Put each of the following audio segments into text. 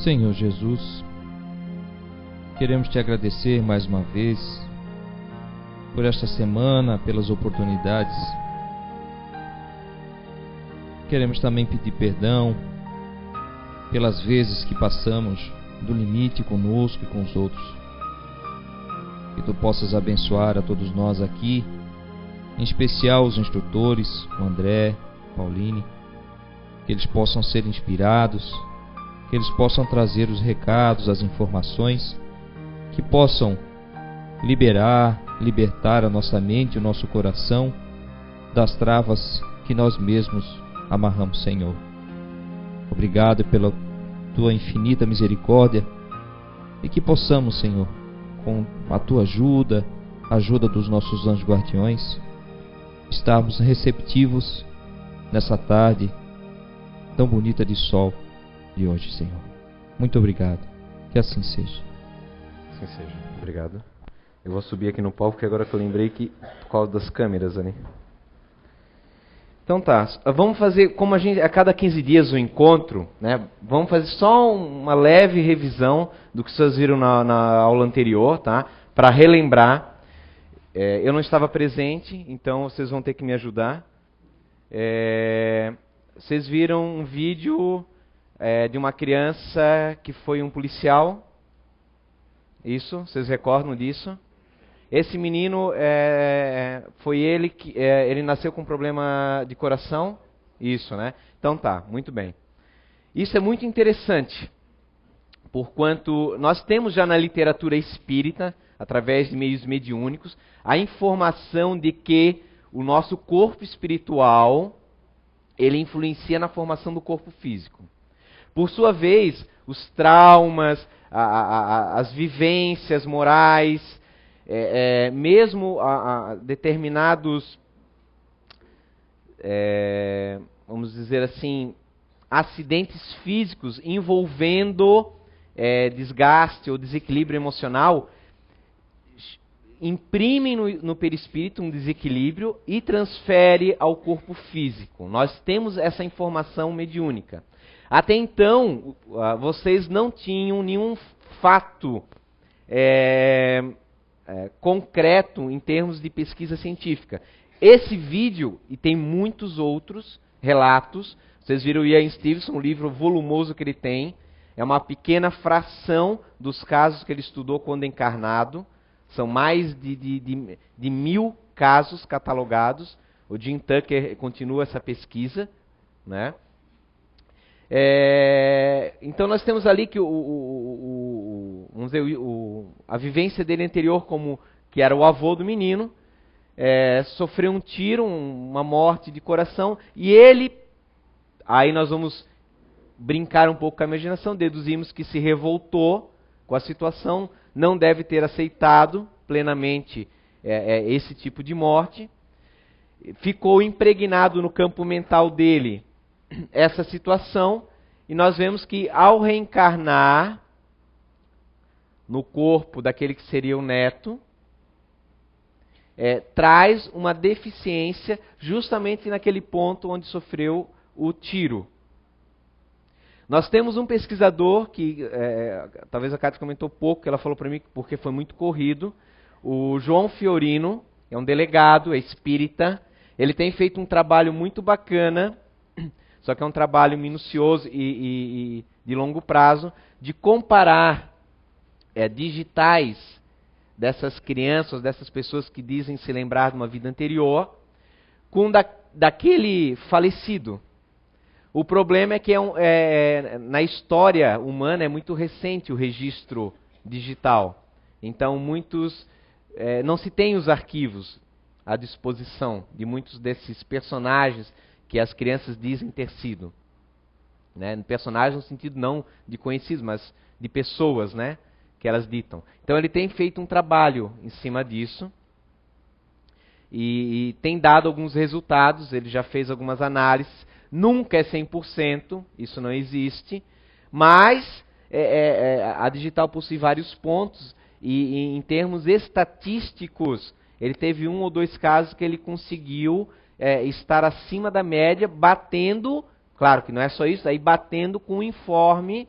Senhor Jesus, queremos te agradecer mais uma vez por esta semana, pelas oportunidades. Queremos também pedir perdão pelas vezes que passamos do limite conosco e com os outros. Que tu possas abençoar a todos nós aqui, em especial os instrutores, o André, Pauline, que eles possam ser inspirados, que eles possam trazer os recados, as informações, que possam libertar a nossa mente e o nosso coração das travas que nós mesmos amarramos, Senhor. Obrigado pela tua infinita misericórdia e que possamos, Senhor, com a tua ajuda, a ajuda dos nossos anjos guardiões, estarmos receptivos nessa tarde tão bonita de sol de hoje, Senhor. Muito obrigado. Que assim seja. Assim seja. Obrigado. Eu vou subir aqui no palco, porque agora que eu lembrei que por causa das câmeras ali. Então tá, vamos fazer, como a cada 15 dias o encontro, né? Vamos fazer só uma leve revisão do que vocês viram na aula anterior, tá? Para relembrar. Eu não estava presente, então vocês vão ter que me ajudar. Vocês viram um vídeo de uma criança que foi um policial? Isso, vocês recordam disso? Esse menino, foi ele que ele nasceu com problema de coração? Isso, né? Então tá, muito bem. Isso é muito interessante, porquanto nós temos já na literatura espírita, através de meios mediúnicos, a informação de que o nosso corpo espiritual, ele influencia na formação do corpo físico. Por sua vez, os traumas, as vivências morais, mesmo determinados, vamos dizer assim, acidentes físicos envolvendo desgaste ou desequilíbrio emocional, imprimem no perispírito um desequilíbrio e transfere ao corpo físico. Nós temos essa informação mediúnica. Até então, vocês não tinham nenhum fato concreto em termos de pesquisa científica. Esse vídeo, e tem muitos outros relatos, vocês viram o Ian Stevenson, um livro volumoso que ele tem, é uma pequena fração dos casos que ele estudou quando encarnado, são mais de 1000 casos catalogados. O Jim Tucker continua essa pesquisa, né? Então nós temos ali que vamos dizer, a vivência dele anterior, como que era o avô do menino, sofreu um tiro, uma morte de coração, e ele, aí nós vamos brincar um pouco com a imaginação, deduzimos que se revoltou com a situação, não deve ter aceitado plenamente esse tipo de morte, ficou impregnado no campo mental dele essa situação, e nós vemos que ao reencarnar no corpo daquele que seria o neto, traz uma deficiência justamente naquele ponto onde sofreu o tiro. Nós temos um pesquisador que, talvez a Cátia comentou pouco, que ela falou para mim porque foi muito corrido, o João Fiorino, é um delegado, é espírita, ele tem feito um trabalho muito bacana, só que é um trabalho minucioso e de longo prazo, de comparar digitais dessas crianças, dessas pessoas que dizem se lembrar de uma vida anterior, com daquele falecido. O problema é que na história humana é muito recente o registro digital. Então muitos não se tem os arquivos à disposição de muitos desses personagens que as crianças dizem ter sido. Né? Personagens no sentido não de conhecidos, mas de pessoas, né? Que elas ditam. Então ele tem feito um trabalho em cima disso e tem dado alguns resultados, ele já fez algumas análises. Nunca é 100%, isso não existe, mas a digital possui vários pontos e em termos estatísticos, ele teve 1 ou 2 casos que ele conseguiu estar acima da média, batendo, claro que não é só isso, aí batendo com o informe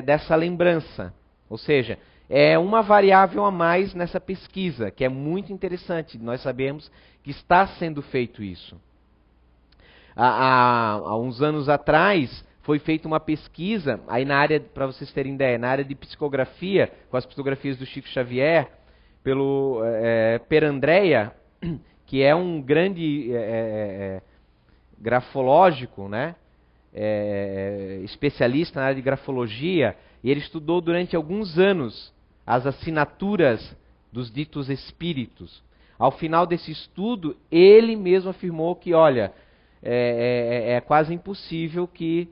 dessa lembrança. Ou seja, é uma variável a mais nessa pesquisa, que é muito interessante. Nós sabemos que está sendo feito isso. Há uns anos atrás, foi feita uma pesquisa, aí na área, para vocês terem ideia, na área de psicografia, com as psicografias do Chico Xavier, pelo Per Andrea, que é um grande grafológico, né? Especialista na área de grafologia, e ele estudou durante alguns anos as assinaturas dos ditos espíritos. Ao final desse estudo, ele mesmo afirmou que, olha, é quase impossível que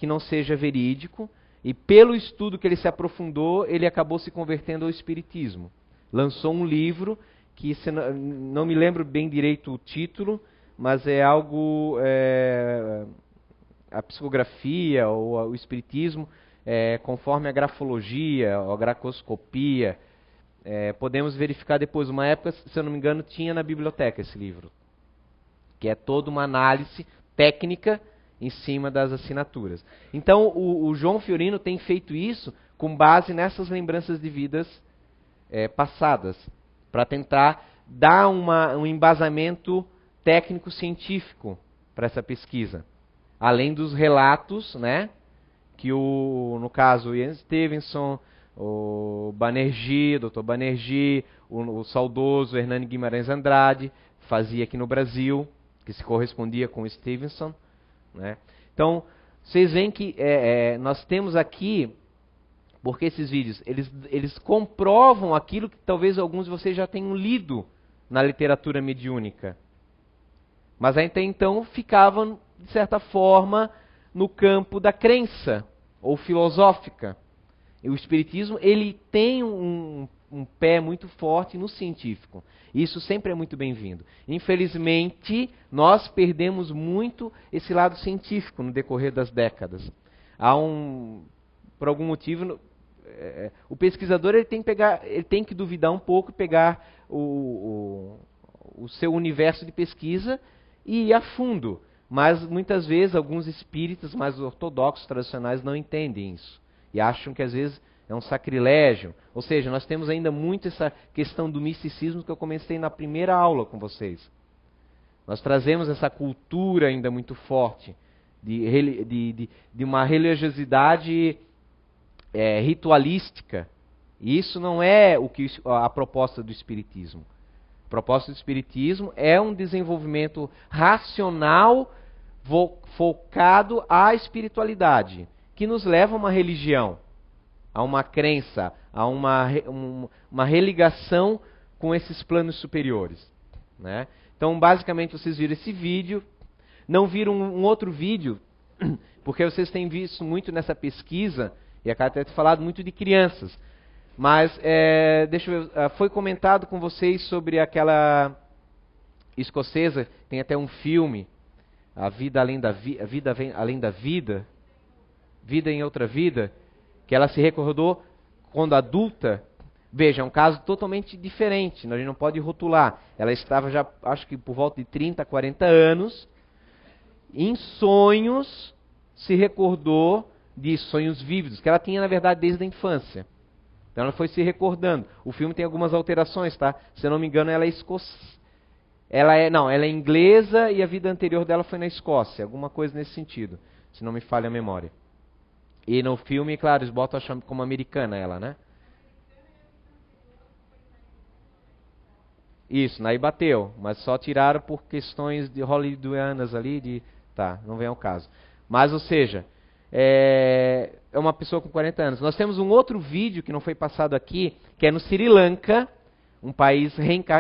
não seja verídico, e pelo estudo que ele se aprofundou, ele acabou se convertendo ao espiritismo. Lançou um livro que, não me lembro bem direito o título, mas é algo, a psicografia ou o espiritismo, conforme a grafologia, a grafoscopia. Podemos verificar depois, uma época, se eu não me engano, tinha na biblioteca esse livro, que é toda uma análise técnica em cima das assinaturas. Então, o João Fiorino tem feito isso com base nessas lembranças de vidas passadas, para tentar dar um embasamento técnico-científico para essa pesquisa. Além dos relatos, né, que no caso, o Ian Stevenson, o Banerjee, o Dr. Banerjee, o saudoso Hernani Guimarães Andrade, fazia aqui no Brasil, que se correspondia com o Stevenson, né? Então, vocês veem que nós temos aqui, porque esses vídeos, eles comprovam aquilo que talvez alguns de vocês já tenham lido na literatura mediúnica. Mas até então ficavam, de certa forma, no campo da crença, ou filosófica. E o Espiritismo, ele tem um pé muito forte no científico. Isso sempre é muito bem-vindo. Infelizmente, nós perdemos muito esse lado científico no decorrer das décadas. Por algum motivo, o pesquisador ele tem que duvidar um pouco e pegar o seu universo de pesquisa e ir a fundo. Mas, muitas vezes, alguns espíritas mais ortodoxos, tradicionais, não entendem isso. E acham que, às vezes, é um sacrilégio. Ou seja, nós temos ainda muito essa questão do misticismo que eu comecei na primeira aula com vocês. Nós trazemos essa cultura ainda muito forte de uma religiosidade ritualística. E isso não é a proposta do Espiritismo. A proposta do Espiritismo é um desenvolvimento racional focado à espiritualidade, que nos leva a uma religião, a uma crença, a uma religação com esses planos superiores, né? Então, basicamente, vocês viram esse vídeo. Não viram um outro vídeo, porque vocês têm visto muito nessa pesquisa, e a Cátia tem falado muito de crianças. Mas, deixa eu ver, foi comentado com vocês sobre aquela escocesa, tem até um filme, A Vida Além da Vida, Vida em Outra Vida, que ela se recordou quando adulta. Veja, é um caso totalmente diferente, a gente não pode rotular. Ela estava já, acho que por volta de 30, 40 anos, em sonhos, se recordou de sonhos vívidos, que ela tinha, na verdade, desde a infância. Então ela foi se recordando. O filme tem algumas alterações, tá? Se eu não me engano, ela é escocesa. Ela é inglesa e a vida anterior dela foi na Escócia. Alguma coisa nesse sentido, se não me falha a memória. E no filme, claro, eles botam como americana ela, né? Isso, aí bateu, mas só tiraram por questões de hollywoodianas ali, tá, não vem ao caso. Mas, ou seja, é uma pessoa com 40 anos. Nós temos um outro vídeo que não foi passado aqui, que é no Sri Lanka, um país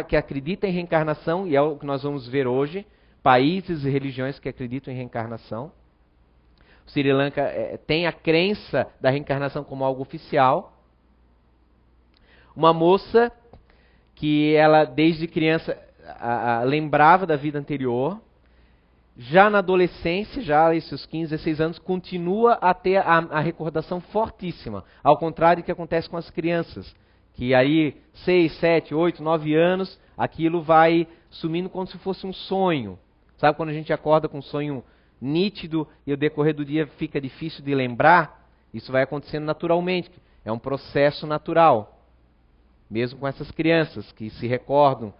que acredita em reencarnação, e é o que nós vamos ver hoje, países e religiões que acreditam em reencarnação. O Sri Lanka tem a crença da reencarnação como algo oficial. Uma moça que ela, desde criança, lembrava da vida anterior. Já na adolescência, já esses 15, 16 anos, continua a ter a recordação fortíssima. Ao contrário do que acontece com as crianças. Que aí, 6, 7, 8, 9 anos, aquilo vai sumindo como se fosse um sonho. Sabe quando a gente acorda com um sonho nítido e o decorrer do dia fica difícil de lembrar? Isso vai acontecendo naturalmente, é um processo natural, mesmo com essas crianças que se recordam,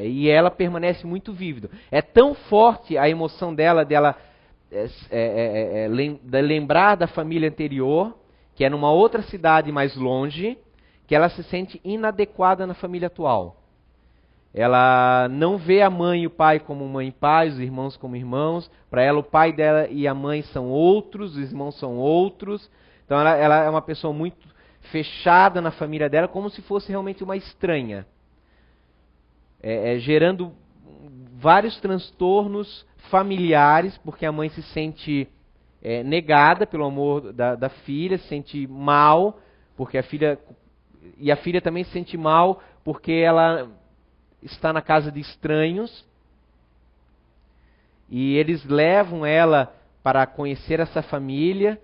e ela permanece muito vívida. É tão forte a emoção dela lembrar da família anterior, que é numa outra cidade mais longe, que ela se sente inadequada na família atual. Ela não vê a mãe e o pai como mãe e pai, os irmãos como irmãos. Para ela, o pai dela e a mãe são outros, os irmãos são outros. Então ela é uma pessoa muito fechada na família dela, como se fosse realmente uma estranha. Gerando vários transtornos familiares, porque a mãe se sente negada pelo amor da filha, se sente mal, porque a filha também se sente mal, porque ela está na casa de estranhos, e eles levam ela para conhecer essa família.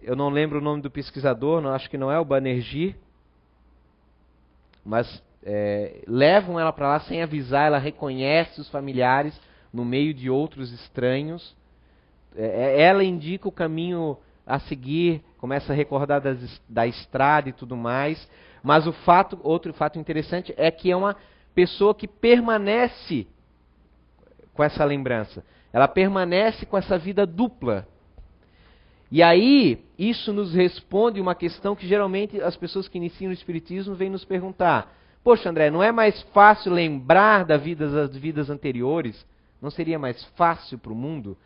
Eu não lembro o nome do pesquisador, acho que não é o Banerjee, mas levam ela para lá sem avisar, ela reconhece os familiares no meio de outros estranhos. Ela indica o caminho a seguir, começa a recordar da estrada e tudo mais. Mas outro fato interessante é que é uma pessoa que permanece com essa lembrança. Ela permanece com essa vida dupla. E aí, isso nos responde uma questão que geralmente as pessoas que iniciam o Espiritismo vêm nos perguntar. Poxa, André, não é mais fácil lembrar das vidas anteriores? Não seria mais fácil para o mundo?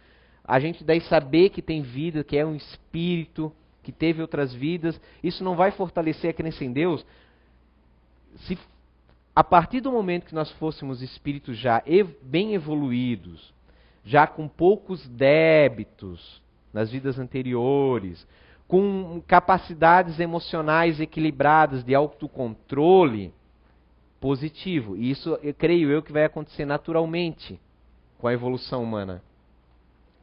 A gente daí saber que tem vida, que é um espírito, que teve outras vidas, isso não vai fortalecer a crença em Deus? Se a partir do momento que nós fôssemos espíritos já bem evoluídos, já com poucos débitos nas vidas anteriores, com capacidades emocionais equilibradas de autocontrole positivo, e isso eu creio que vai acontecer naturalmente com a evolução humana.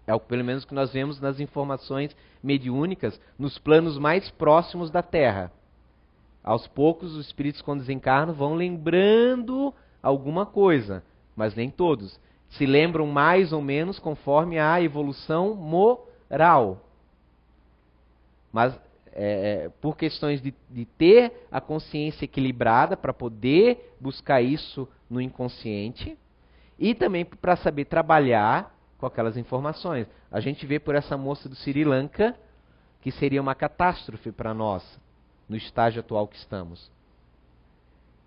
É o pelo menos que nós vemos nas informações mediúnicas nos planos mais próximos da Terra. Aos poucos, os espíritos, quando desencarnam, vão lembrando alguma coisa, mas nem todos. Se lembram mais ou menos conforme a evolução moral. Mas por questões de ter a consciência equilibrada para poder buscar isso no inconsciente e também para saber trabalhar com aquelas informações. A gente vê por essa moça do Sri Lanka que seria uma catástrofe para nós, no estágio atual que estamos.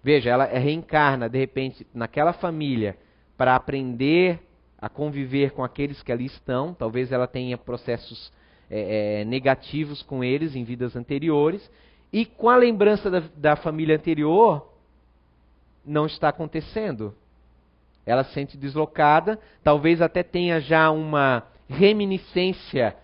Veja, ela reencarna, de repente, naquela família para aprender a conviver com aqueles que ali estão. Talvez ela tenha processos negativos com eles em vidas anteriores. E com a lembrança da família anterior, não está acontecendo. Ela se sente deslocada, talvez até tenha já uma reminiscência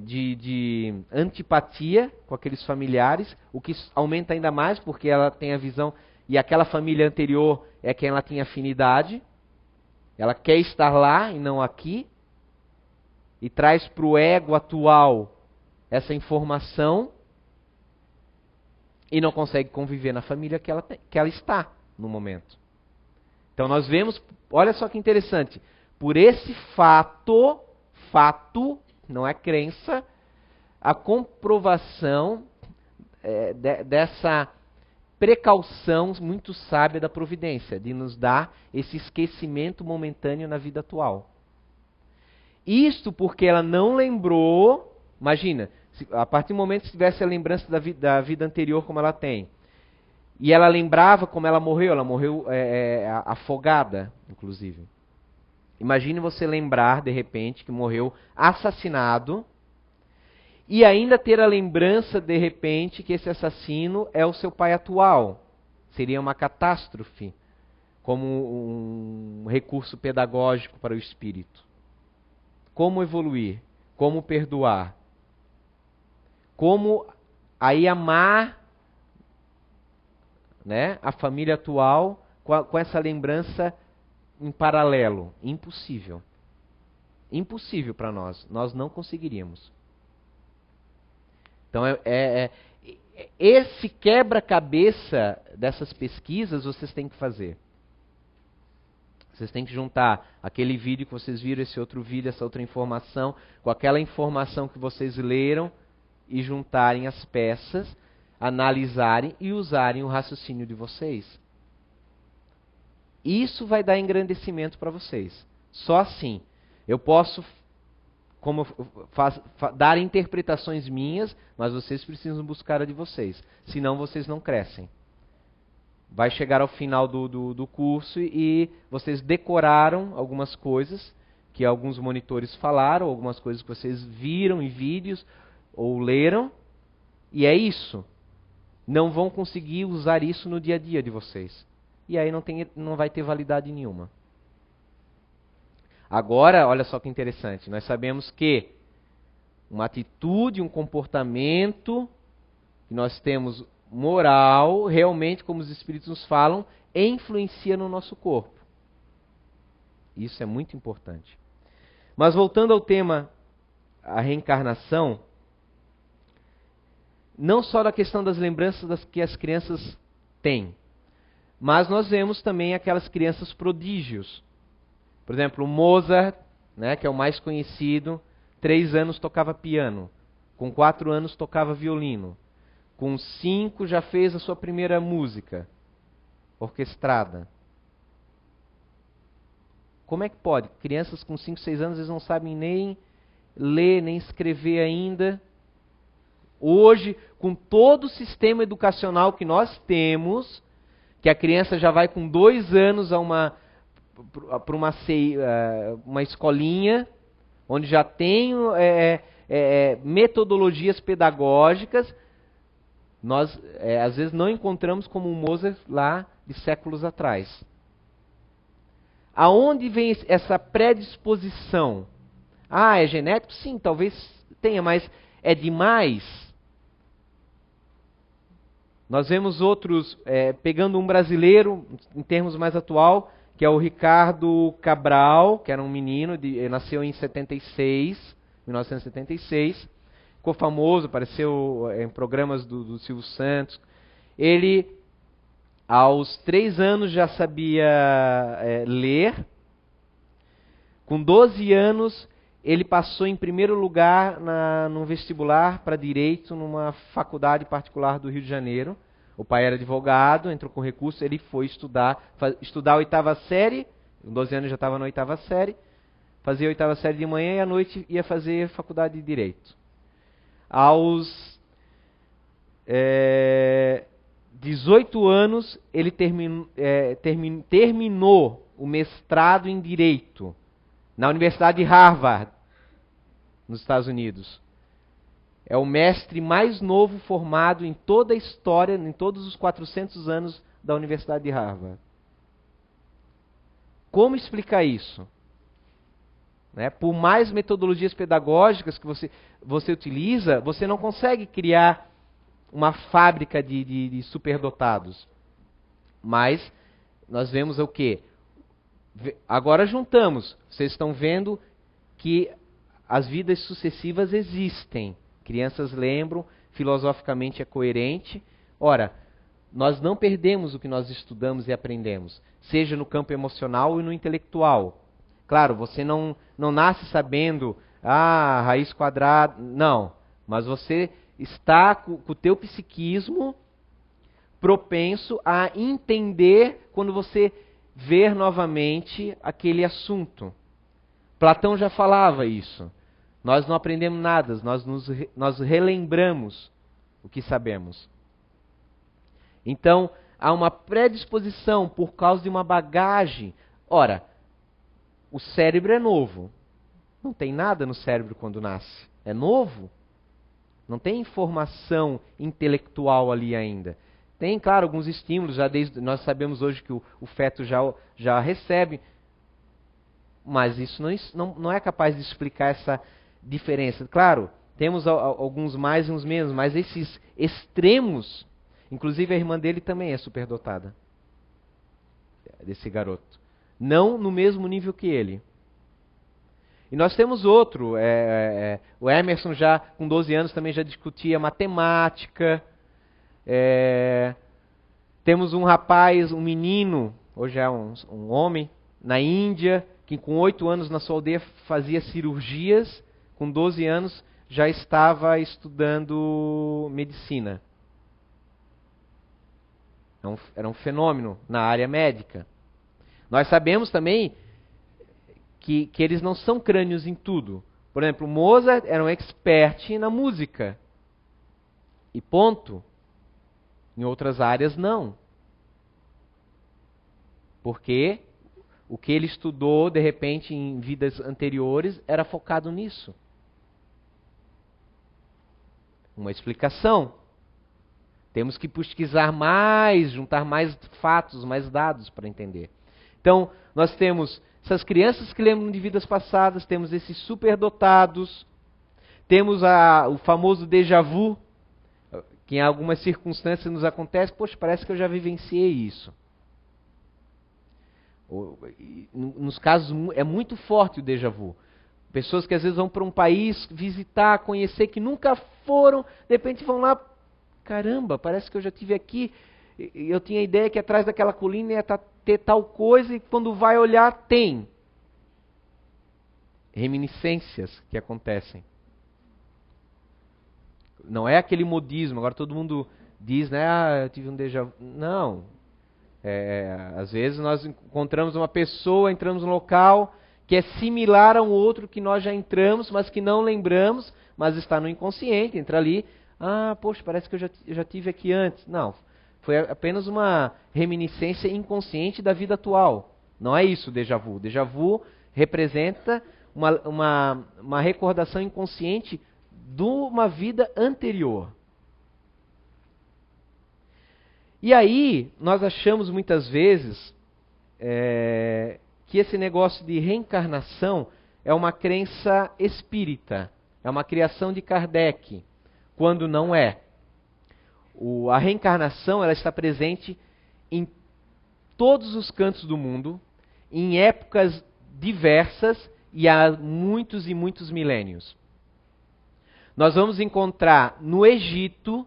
de antipatia com aqueles familiares, o que aumenta ainda mais porque ela tem a visão, e aquela família anterior é quem ela tinha afinidade, ela quer estar lá e não aqui, e traz para o ego atual essa informação, e não consegue conviver na família que ela está no momento. Então nós vemos, olha só que interessante, por esse fato, não é crença, a comprovação dessa precaução muito sábia da providência, de nos dar esse esquecimento momentâneo na vida atual. Isto porque ela não lembrou, imagina, a partir do momento que tivesse a lembrança da vida anterior como ela tem, e ela lembrava como ela morreu afogada, inclusive. Imagine você lembrar, de repente, que morreu assassinado, e ainda ter a lembrança, de repente, que esse assassino é o seu pai atual. Seria uma catástrofe, como um recurso pedagógico para o espírito. Como evoluir? Como perdoar? Como aí amar, né, a família atual com essa lembrança em paralelo? Impossível. Impossível para nós. Nós não conseguiríamos. Então, esse quebra-cabeça dessas pesquisas vocês têm que fazer. Vocês têm que juntar aquele vídeo que vocês viram, esse outro vídeo, essa outra informação, com aquela informação que vocês leram e juntarem as peças, analisarem e usarem o raciocínio de vocês. Isso vai dar engrandecimento para vocês. Só assim. Eu posso dar interpretações minhas, mas vocês precisam buscar a de vocês. Senão vocês não crescem. Vai chegar ao final do curso e vocês decoraram algumas coisas que alguns monitores falaram, algumas coisas que vocês viram em vídeos ou leram, e é isso. Não vão conseguir usar isso no dia a dia de vocês. E aí não vai ter validade nenhuma. Agora, olha só que interessante, nós sabemos que uma atitude, um comportamento que nós temos moral, realmente, como os Espíritos nos falam, influencia no nosso corpo. Isso é muito importante. Mas voltando ao tema, a reencarnação, não só da questão das lembranças que as crianças têm, mas nós vemos também aquelas crianças prodígios. Por exemplo, o Mozart, né, que é o mais conhecido, 3 anos tocava piano, com 4 anos tocava violino, com 5 já fez a sua primeira música orquestrada. Como é que pode? Crianças com 5, 6 anos, eles não sabem nem ler, nem escrever ainda. Hoje, com todo o sistema educacional que nós temos, que a criança já vai com 2 anos para uma escolinha, onde já tem metodologias pedagógicas, nós às vezes não encontramos como o Mozart lá de séculos atrás. Aonde vem essa predisposição? Ah, é genético? Sim, talvez tenha, mas é demais? Nós vemos outros, pegando um brasileiro, em termos mais atual, que é o Ricardo Cabral, que era um menino, nasceu em 1976, ficou famoso, apareceu em programas do Silvio Santos. Ele, aos 3 anos, já sabia ler. Com 12 anos, ele passou em primeiro lugar no vestibular para Direito, numa faculdade particular do Rio de Janeiro. O pai era advogado, entrou com recurso, ele foi estudar a 8ª série, com 12 anos já estava na 8ª série, fazia a 8ª série de manhã e à noite ia fazer faculdade de Direito. Aos 18 anos, ele terminou o mestrado em Direito na Universidade de Harvard, nos Estados Unidos. É o mestre mais novo formado em toda a história, em todos os 400 anos da Universidade de Harvard. Como explicar isso? Né? Por mais metodologias pedagógicas que você utiliza, você não consegue criar uma fábrica de superdotados. Mas nós vemos o quê? Agora juntamos. Vocês estão vendo que as vidas sucessivas existem. Crianças lembram, filosoficamente é coerente. Ora, nós não perdemos o que nós estudamos e aprendemos, seja no campo emocional e no intelectual. Claro, você não nasce sabendo, raiz quadrada, não. Mas você está com o teu psiquismo propenso a entender quando você ver novamente aquele assunto. Platão já falava isso. Nós não aprendemos nada, nós relembramos o que sabemos. Então, há uma predisposição por causa de uma bagagem. Ora, o cérebro é novo. Não tem nada no cérebro quando nasce. É novo. Não tem informação intelectual ali ainda. Tem, claro, alguns estímulos. Nós sabemos hoje que o feto já recebe. Mas isso não é capaz de explicar essa diferença. Claro, temos alguns mais e uns menos, mas esses extremos, inclusive a irmã dele também é superdotada, desse garoto. Não no mesmo nível que ele. E nós temos outro, o Emerson já com 12 anos também já discutia matemática. Temos um rapaz, um menino, hoje é um homem, na Índia, que com 8 anos na sua aldeia fazia cirurgias, com 12 anos já estava estudando medicina. Era um fenômeno na área médica. Nós sabemos também que eles não são crânios em tudo. Por exemplo, Mozart era um expert na música. E ponto. Em outras áreas, não. Porque o que ele estudou, de repente, em vidas anteriores, era focado nisso. Uma explicação. Temos que pesquisar mais, juntar mais fatos, mais dados para entender. Então, nós temos essas crianças que lembram de vidas passadas, temos esses superdotados, temos o famoso déjà vu, que em algumas circunstâncias nos acontece, poxa, parece que eu já vivenciei isso. Nos casos é muito forte o déjà vu. Pessoas que às vezes vão para um país visitar, conhecer, que nunca foram, de repente vão lá, caramba, parece que eu já estive aqui, eu tinha a ideia que atrás daquela colina ia ter tal coisa, e quando vai olhar, tem. Reminiscências que acontecem. Não é aquele modismo, agora todo mundo diz, né, eu tive um déjà vu. Não. Às vezes nós encontramos uma pessoa, entramos num local que é similar a um outro que nós já entramos, mas que não lembramos, mas está no inconsciente, entra ali, poxa, parece que eu já tive aqui antes. Não, foi apenas uma reminiscência inconsciente da vida atual. Não é isso o déjà vu. O déjà vu representa uma recordação inconsciente de uma vida anterior. E aí, nós achamos muitas vezes que esse negócio de reencarnação é uma crença espírita, é uma criação de Kardec, quando não é. A reencarnação ela está presente em todos os cantos do mundo, em épocas diversas e há muitos e muitos milênios. Nós vamos encontrar no Egito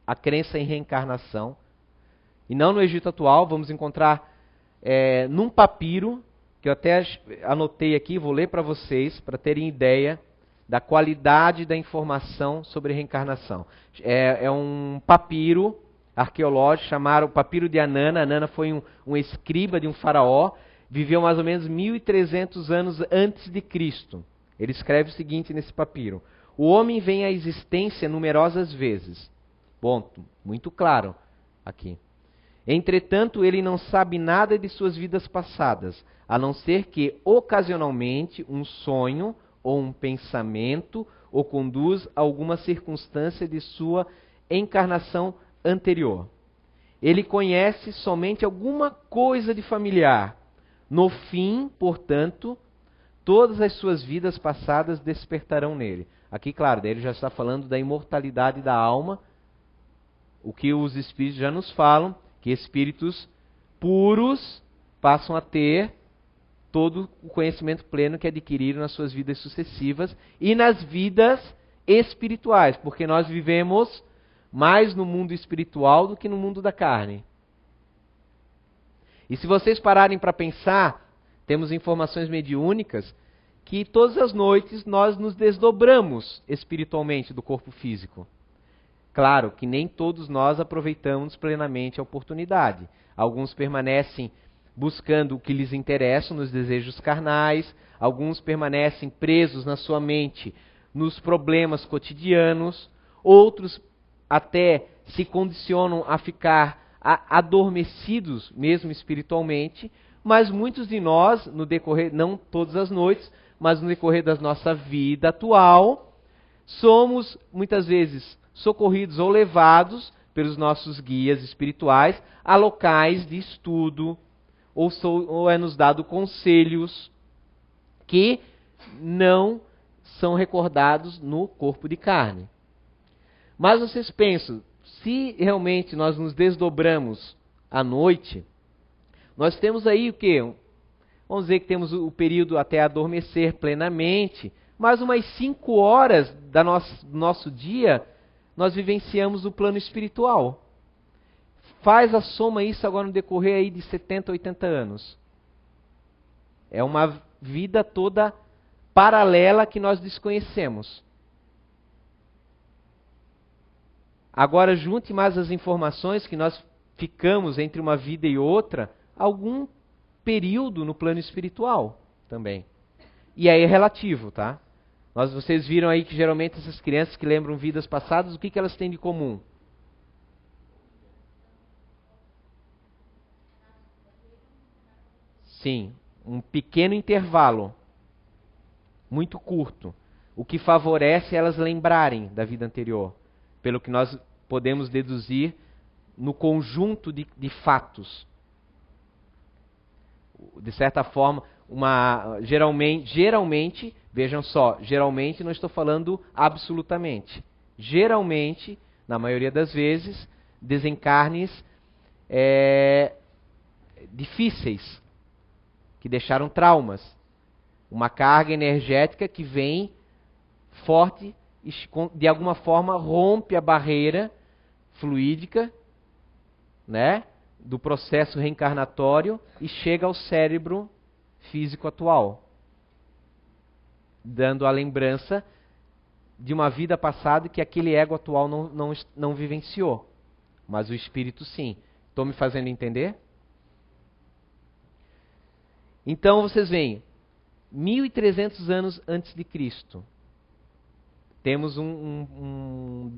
a crença em reencarnação, e não no Egito atual, vamos encontrar num papiro, que eu até anotei aqui, vou ler para vocês, para terem ideia da qualidade da informação sobre reencarnação. É um papiro arqueológico, chamaram o papiro de Anana. Anana foi um escriba de um faraó, viveu mais ou menos 1.300 anos antes de Cristo. Ele escreve o seguinte nesse papiro: o homem vem à existência numerosas vezes. Ponto. Muito claro aqui. Entretanto, ele não sabe nada de suas vidas passadas, a não ser que, ocasionalmente, um sonho ou um pensamento o conduz a alguma circunstância de sua encarnação anterior. Ele conhece somente alguma coisa de familiar. No fim, portanto, todas as suas vidas passadas despertarão nele. Aqui, claro, daí ele já está falando da imortalidade da alma, o que os espíritos já nos falam, que espíritos puros passam a ter todo o conhecimento pleno que adquiriram nas suas vidas sucessivas e nas vidas espirituais, porque nós vivemos mais no mundo espiritual do que no mundo da carne. E se vocês pararem para pensar, temos informações mediúnicas que todas as noites nós nos desdobramos espiritualmente do corpo físico. Claro que nem todos nós aproveitamos plenamente a oportunidade. Alguns permanecem buscando o que lhes interessa nos desejos carnais, alguns permanecem presos na sua mente nos problemas cotidianos, outros até se condicionam a ficar adormecidos mesmo espiritualmente, mas muitos de nós, no decorrer, não todas as noites, mas no decorrer da nossa vida atual, somos muitas vezes socorridos ou levados pelos nossos guias espirituais a locais de estudo, ou é nos dado conselhos que não são recordados no corpo de carne. Mas vocês pensam, se realmente nós nos desdobramos à noite, nós temos aí o quê? Vamos dizer que temos o período até adormecer plenamente, mas umas 5 horas do nosso dia nós vivenciamos o plano espiritual. Faz a soma isso agora no decorrer aí de 70, 80 anos. É uma vida toda paralela que nós desconhecemos. Agora, junte mais as informações que nós ficamos entre uma vida e outra, algum período no plano espiritual também. E aí é relativo, tá? Vocês viram aí que geralmente essas crianças que lembram vidas passadas, o que elas têm de comum? Sim, um pequeno intervalo, muito curto, o que favorece elas lembrarem da vida anterior, pelo que nós podemos deduzir no conjunto de fatos. De certa forma, geralmente, vejam só, geralmente não estou falando absolutamente. Geralmente, na maioria das vezes, desencarnes difíceis, que deixaram traumas. Uma carga energética que vem forte e de alguma forma rompe a barreira fluídica, né, do processo reencarnatório e chega ao cérebro físico atual, dando a lembrança de uma vida passada que aquele ego atual não vivenciou, mas o espírito sim. Estou me fazendo entender? Então vocês veem, 1.300 anos antes de Cristo, temos um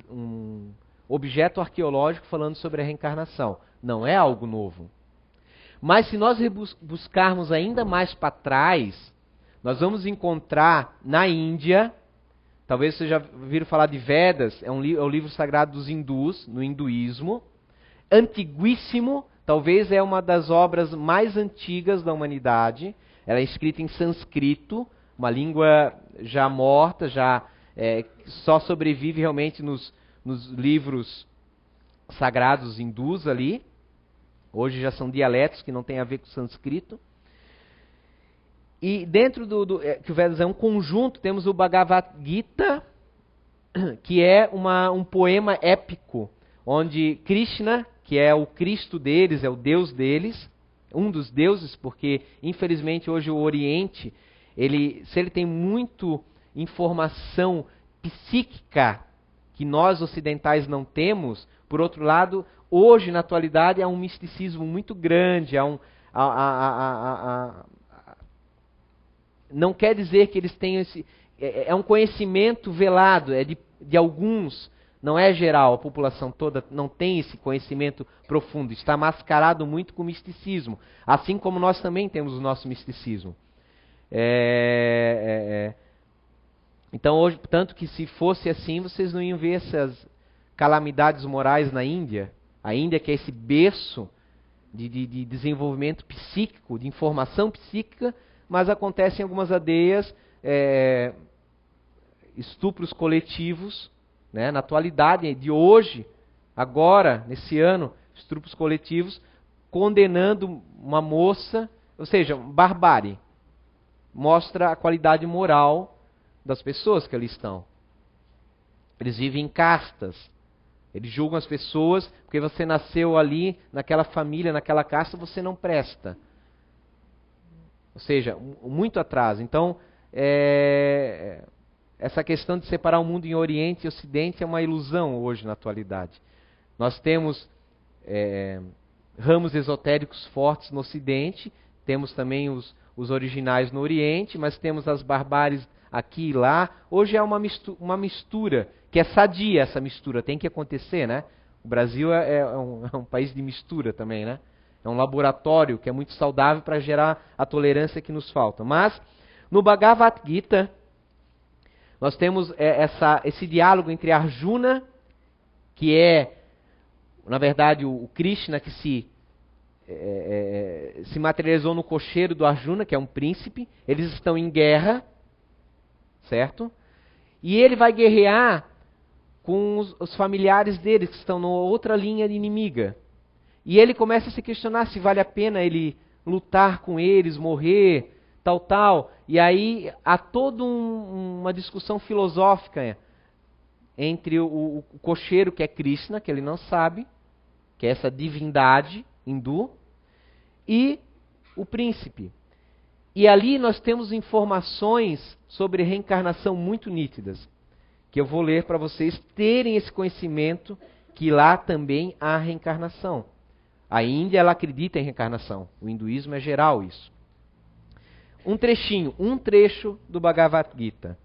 objeto arqueológico falando sobre a reencarnação. Não é algo novo. Mas se nós buscarmos ainda mais para trás, nós vamos encontrar na Índia, talvez vocês já ouviram falar de Vedas, é o livro sagrado dos hindus, no hinduísmo, antiguíssimo, talvez é uma das obras mais antigas da humanidade. Ela é escrita em sânscrito, uma língua já morta, só sobrevive realmente nos livros sagrados hindus ali. Hoje já são dialetos que não têm a ver com o sânscrito. E dentro que o Vedas é um conjunto, temos o Bhagavad Gita, que é um poema épico, onde Krishna, que é o Cristo deles, é o Deus deles, um dos deuses, porque infelizmente hoje o Oriente, se ele tem muito informação psíquica que nós ocidentais não temos, por outro lado, hoje na atualidade há um misticismo muito grande, não quer dizer que eles tenham é um conhecimento velado, é de alguns, não é geral, a população toda não tem esse conhecimento profundo, está mascarado muito com misticismo, assim como nós também temos o nosso misticismo. Então, hoje, tanto que se fosse assim, vocês não iam ver essas calamidades morais na Índia. A Índia, que é esse berço de desenvolvimento psíquico, de informação psíquica, mas acontece em algumas aldeias estupros coletivos, né, na atualidade de hoje, agora, nesse ano, estupros coletivos, condenando uma moça, ou seja, barbárie. Mostra a qualidade moral das pessoas que ali estão. Eles vivem em castas. Eles julgam as pessoas, porque você nasceu ali, naquela família, naquela casta, você não presta. Ou seja, muito atrás. Então, essa questão de separar o mundo em Oriente e Ocidente é uma ilusão hoje na atualidade. Nós temos ramos esotéricos fortes no Ocidente, temos também os originais no Oriente, mas temos as barbáries aqui e lá. Hoje é uma mistura, que é sadia essa mistura, tem que acontecer, né? O Brasil é um país de mistura também, né? É um laboratório que é muito saudável para gerar a tolerância que nos falta. Mas, no Bhagavad Gita, nós temos esse diálogo entre Arjuna, que é, na verdade, o Krishna que se materializou no cocheiro do Arjuna, que é um príncipe. Eles estão em guerra, certo? E ele vai guerrear com os familiares deles, que estão numa outra linha inimiga. E ele começa a se questionar se vale a pena ele lutar com eles, morrer, tal. E aí há toda uma discussão filosófica entre o cocheiro, que é Krishna, que ele não sabe, que é essa divindade hindu, e o príncipe. E ali nós temos informações sobre reencarnação muito nítidas, que eu vou ler para vocês terem esse conhecimento que lá também há reencarnação. A Índia, ela acredita em reencarnação. O hinduísmo é geral isso. Um trecho do Bhagavad Gita.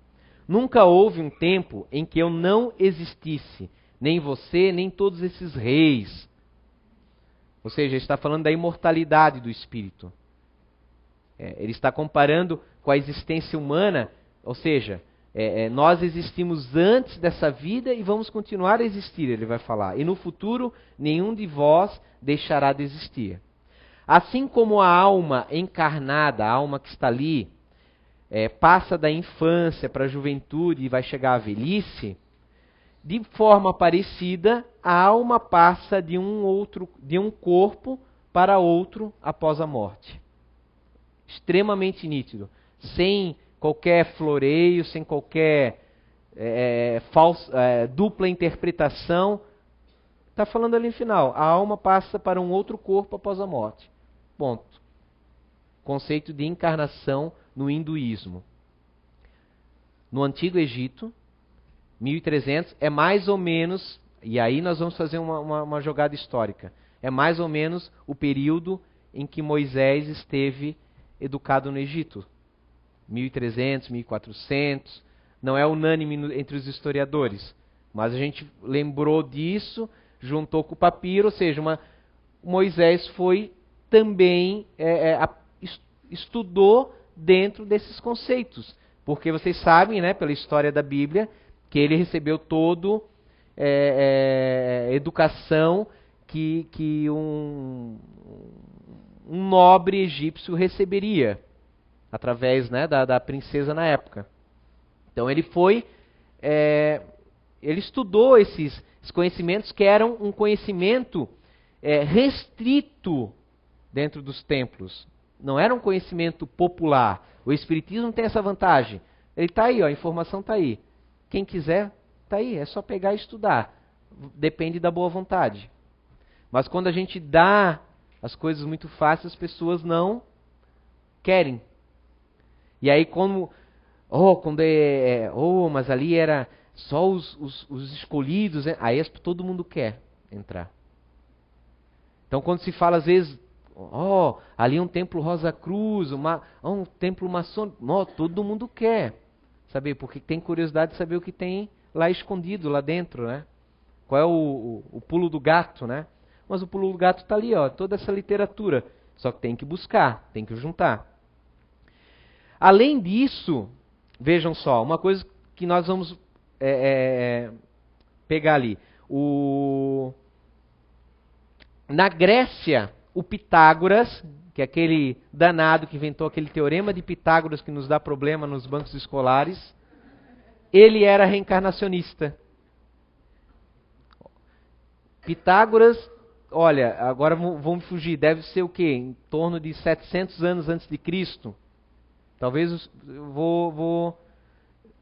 Nunca houve um tempo em que eu não existisse, nem você, nem todos esses reis. Ou seja, ele está falando da imortalidade do espírito. Ele está comparando com a existência humana, ou seja, nós existimos antes dessa vida e vamos continuar a existir, ele vai falar. E no futuro, nenhum de vós deixará de existir. Assim como a alma encarnada, a alma que está ali, passa da infância para a juventude e vai chegar à velhice, de forma parecida, a alma passa de um corpo para outro após a morte. Extremamente nítido, sem qualquer floreio, sem qualquer dupla interpretação. Está falando ali no final, a alma passa para um outro corpo após a morte. Ponto. Conceito de encarnação no hinduísmo. No Antigo Egito, 1300, é mais ou menos, e aí nós vamos fazer uma jogada histórica, é mais ou menos o período em que Moisés esteve educado no Egito. 1300, 1400, não é unânime entre os historiadores, mas a gente lembrou disso, juntou com o papiro, ou seja, Moisés foi também, estudou dentro desses conceitos, porque vocês sabem, né, pela história da Bíblia, que ele recebeu todo educação que um nobre egípcio receberia, através, né, da princesa na época. Então ele ele estudou esses conhecimentos que eram um conhecimento restrito dentro dos templos. Não era um conhecimento popular. O Espiritismo tem essa vantagem. Ele está aí, a informação está aí. Quem quiser, está aí. É só pegar e estudar. Depende da boa vontade. Mas quando a gente dá as coisas muito fáceis, as pessoas não querem. E aí mas ali era só os escolhidos, né? Aí todo mundo quer entrar. Então quando se fala às vezes, ali é um templo Rosa Cruz, um templo maçônico, todo mundo quer saber, porque tem curiosidade de saber o que tem lá escondido, lá dentro, né? Qual é o pulo do gato, né? Mas o pulo do gato está ali, toda essa literatura. Só que tem que buscar, tem que juntar. Além disso, vejam só, uma coisa que nós vamos pegar ali. Na Grécia, o Pitágoras, que é aquele danado que inventou aquele teorema de Pitágoras que nos dá problema nos bancos escolares, ele era reencarnacionista. Pitágoras, olha, agora vamos fugir, deve ser o quê? Em torno de 700 anos antes de Cristo. Talvez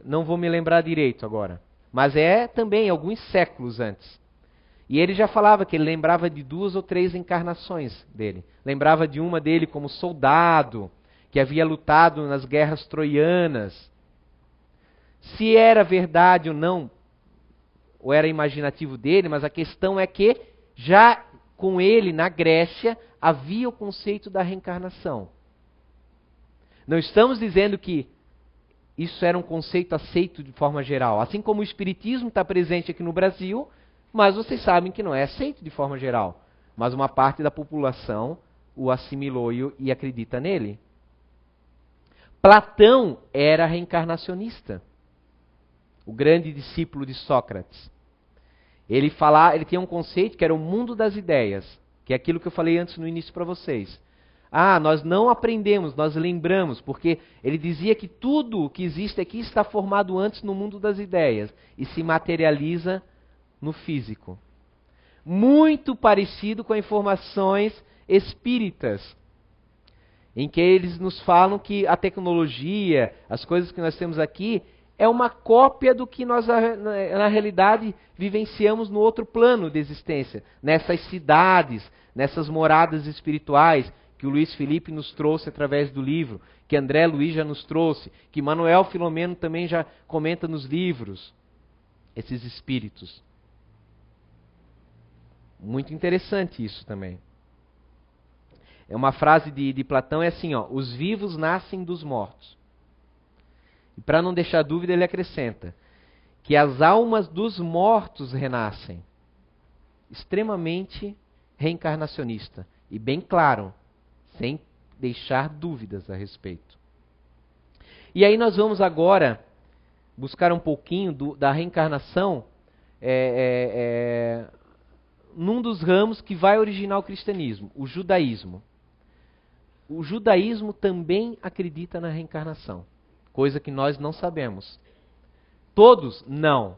não vou me lembrar direito agora. Mas é também alguns séculos antes. E ele já falava que ele lembrava de 2 ou 3 encarnações dele. Lembrava de uma dele como soldado, que havia lutado nas guerras troianas. Se era verdade ou não, ou era imaginativo dele, mas a questão é que já com ele, na Grécia, havia o conceito da reencarnação. Não estamos dizendo que isso era um conceito aceito de forma geral. Assim como o Espiritismo está presente aqui no Brasil, mas vocês sabem que não é aceito de forma geral. Mas uma parte da população o assimilou e acredita nele. Platão era reencarnacionista, o grande discípulo de Sócrates. Ele tinha um conceito que era o mundo das ideias, que é aquilo que eu falei antes no início para vocês. Nós não aprendemos, nós lembramos, porque ele dizia que tudo o que existe aqui está formado antes no mundo das ideias e se materializa no físico. Muito parecido com informações espíritas, em que eles nos falam que a tecnologia, as coisas que nós temos aqui, é uma cópia do que nós, na realidade, vivenciamos no outro plano de existência, nessas cidades, nessas moradas espirituais, que o Luiz Felipe nos trouxe através do livro, que André Luiz já nos trouxe, que Manuel Filomeno também já comenta nos livros, esses espíritos. Muito interessante isso também. É uma frase de Platão, é assim, ó, os vivos nascem dos mortos. E para não deixar dúvida, ele acrescenta que as almas dos mortos renascem. Extremamente reencarnacionista. E bem claro, sem deixar dúvidas a respeito. E aí nós vamos agora buscar um pouquinho da reencarnação num dos ramos que vai originar o cristianismo, o judaísmo. O judaísmo também acredita na reencarnação, coisa que nós não sabemos. Todos, não.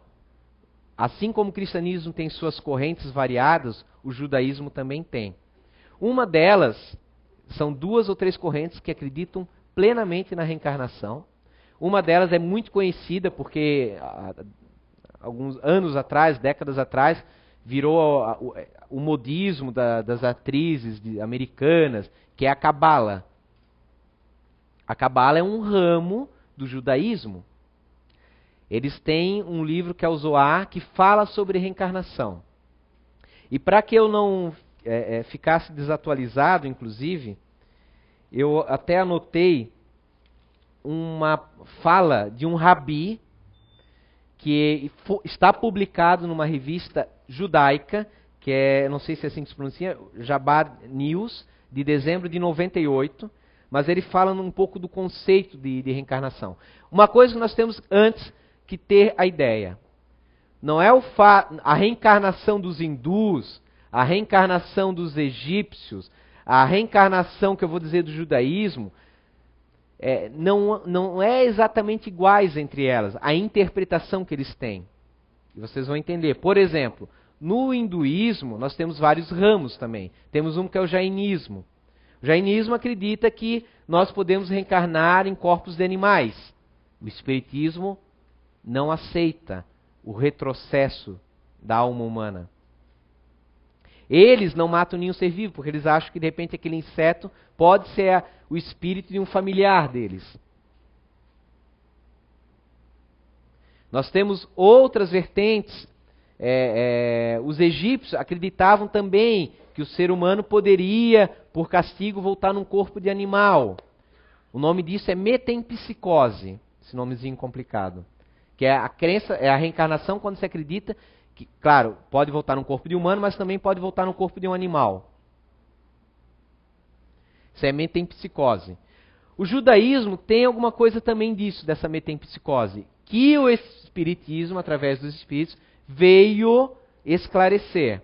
Assim como o cristianismo tem suas correntes variadas, o judaísmo também tem. Uma delas, são 2 ou 3 correntes que acreditam plenamente na reencarnação. Uma delas é muito conhecida porque alguns anos atrás, décadas atrás, virou o modismo das atrizes americanas, que é a Cabala. A Cabala é um ramo do judaísmo. Eles têm um livro que é o Zohar, que fala sobre reencarnação. E para que eu não ficasse desatualizado, inclusive, eu até anotei uma fala de um rabi que está publicado numa revista judaica, que é, não sei se é assim que se pronuncia, Jabad News, de dezembro de 98, mas ele fala um pouco do conceito de reencarnação. Uma coisa que nós temos antes que ter a ideia. Não é a reencarnação dos hindus, a reencarnação dos egípcios, a reencarnação, que eu vou dizer, do judaísmo, não é exatamente iguais entre elas, a interpretação que eles têm. E vocês vão entender. Por exemplo, no hinduísmo, nós temos vários ramos também. Temos um que é o jainismo. O jainismo acredita que nós podemos reencarnar em corpos de animais. O espiritismo não aceita o retrocesso da alma humana. Eles não matam nenhum ser vivo, porque eles acham que de repente aquele inseto pode ser o espírito de um familiar deles. Nós temos outras vertentes. Os egípcios acreditavam também que o ser humano poderia, por castigo, voltar num corpo de animal. O nome disso é metempsicose, esse nomezinho complicado. Que é a crença, é a reencarnação quando se acredita que, claro, pode voltar num corpo de humano, mas também pode voltar no corpo de um animal. Isso é metempsicose. O judaísmo tem alguma coisa também disso, dessa metempsicose, que o espiritismo, através dos espíritos, veio esclarecer.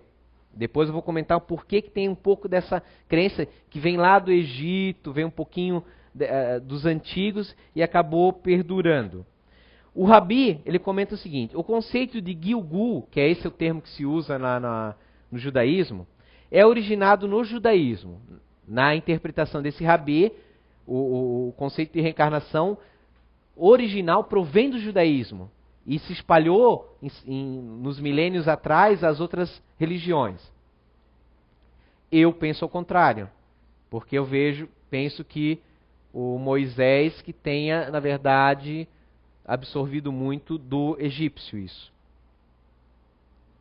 Depois eu vou comentar o porquê que tem um pouco dessa crença que vem lá do Egito, vem um pouquinho dos antigos e acabou perdurando. O Rabi, ele comenta o seguinte: o conceito de Gilgul, que é esse o termo que se usa no judaísmo, é originado no judaísmo. Na interpretação desse Rabi, o conceito de reencarnação original provém do judaísmo e se espalhou nos milênios atrás às outras religiões. Eu penso ao contrário, porque eu penso que o Moisés que tenha, na verdade, absorvido muito do egípcio isso.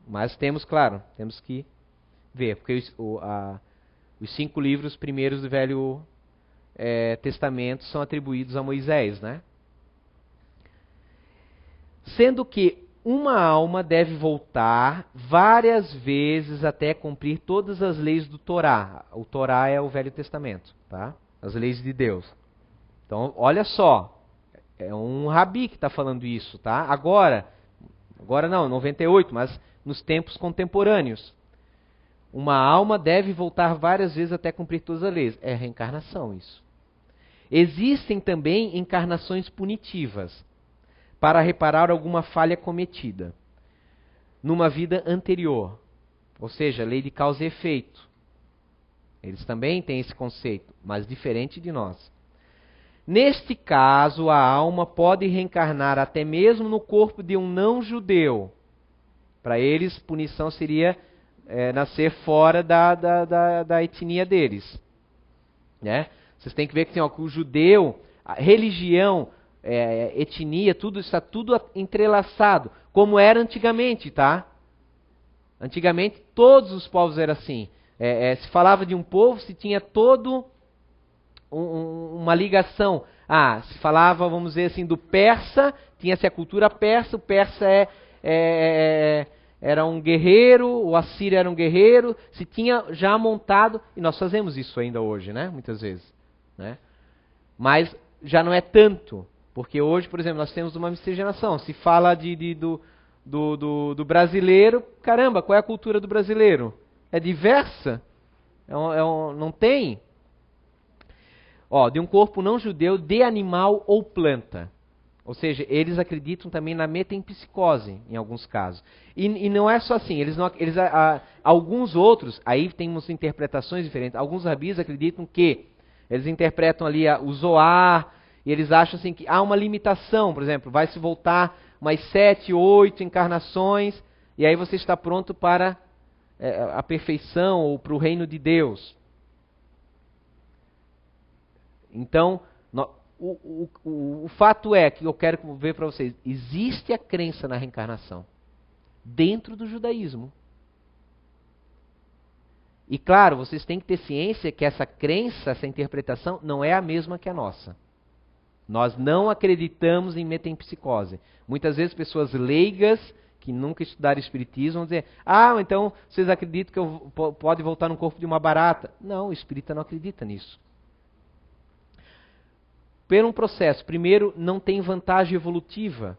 Mas temos que ver, porque os 5 livros primeiros do Velho Testamento são atribuídos a Moisés, né? Sendo que uma alma deve voltar várias vezes até cumprir todas as leis do Torá. O Torá é o Velho Testamento, tá? As leis de Deus. Então, olha só. É um rabi que está falando isso, tá? Agora não, 98, mas nos tempos contemporâneos. Uma alma deve voltar várias vezes até cumprir todas as leis. É reencarnação isso. Existem também encarnações punitivas, para reparar alguma falha cometida numa vida anterior. Ou seja, lei de causa e efeito. Eles também têm esse conceito, mas diferente de nós. Neste caso, a alma pode reencarnar até mesmo no corpo de um não-judeu. Para eles, punição seria nascer fora da etnia deles. né? Vocês têm que ver que assim, ó, que o judeu, a religião, etnia, tudo está tudo entrelaçado, como era antigamente, tá? Antigamente todos os povos eram assim. Se falava de um povo, se tinha todo uma ligação. Se falava, vamos dizer assim, do persa, tinha-se a cultura persa, o persa era um guerreiro, o assírio era um guerreiro, se tinha já montado, e nós fazemos isso ainda hoje, né? Muitas vezes, né? Mas já não é tanto, porque hoje, por exemplo, nós temos uma miscigenação. Se fala do brasileiro, caramba, qual é a cultura do brasileiro? É diversa? Não tem? De um corpo não judeu, de animal ou planta. Ou seja, eles acreditam também na metempsicose, em alguns casos. E não é só assim, alguns outros, aí temos interpretações diferentes, alguns rabis acreditam que, eles interpretam ali o Zohar, e eles acham assim que há uma limitação, por exemplo, vai se voltar umas 7, 8 encarnações, e aí você está pronto para a perfeição ou para o reino de Deus. Então, o fato é que eu quero ver para vocês, existe a crença na reencarnação dentro do judaísmo. E claro, vocês têm que ter ciência que essa crença, essa interpretação, não é a mesma que a nossa. Nós não acreditamos em metempsicose. Muitas vezes pessoas leigas, que nunca estudaram espiritismo, vão dizer, então vocês acreditam que eu pode voltar no corpo de uma barata? Não, o espírita não acredita nisso. Por um processo, primeiro, não tem vantagem evolutiva.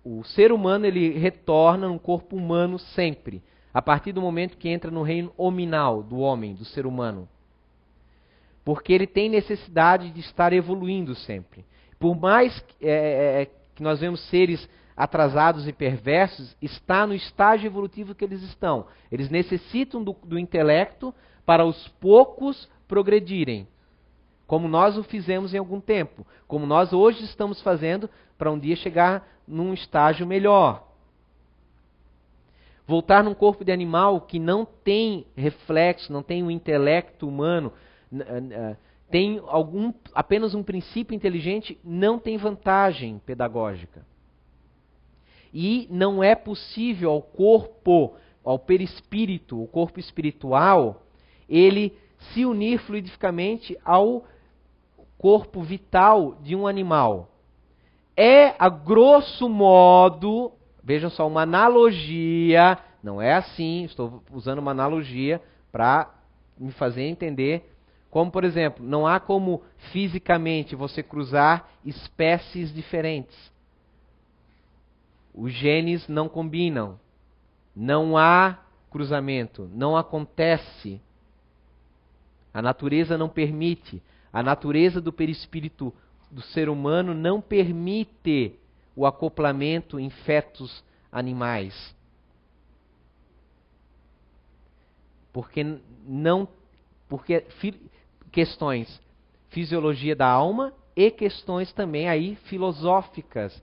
O ser humano, ele retorna num corpo humano sempre, a partir do momento que entra no reino hominal do homem, do ser humano. Porque ele tem necessidade de estar evoluindo sempre. Por mais que nós vemos seres atrasados e perversos, está no estágio evolutivo que eles estão. Eles necessitam do intelecto para aos poucos progredirem. Como nós o fizemos em algum tempo. Como nós hoje estamos fazendo para um dia chegar num estágio melhor. Voltar num corpo de animal que não tem reflexo, não tem um intelecto humano, tem apenas um princípio inteligente, não tem vantagem pedagógica. E não é possível ao corpo, ao perispírito, o corpo espiritual, ele se unir fluidificamente ao corpo vital de um animal. A grosso modo, vejam só, uma analogia, não é assim, estou usando uma analogia para me fazer entender, como por exemplo, não há como fisicamente você cruzar espécies diferentes. Os genes não combinam, não há cruzamento, não acontece. A natureza não permite. A natureza do perispírito do ser humano não permite o acoplamento em fetos animais. Porque questões fisiologia da alma e questões também aí filosóficas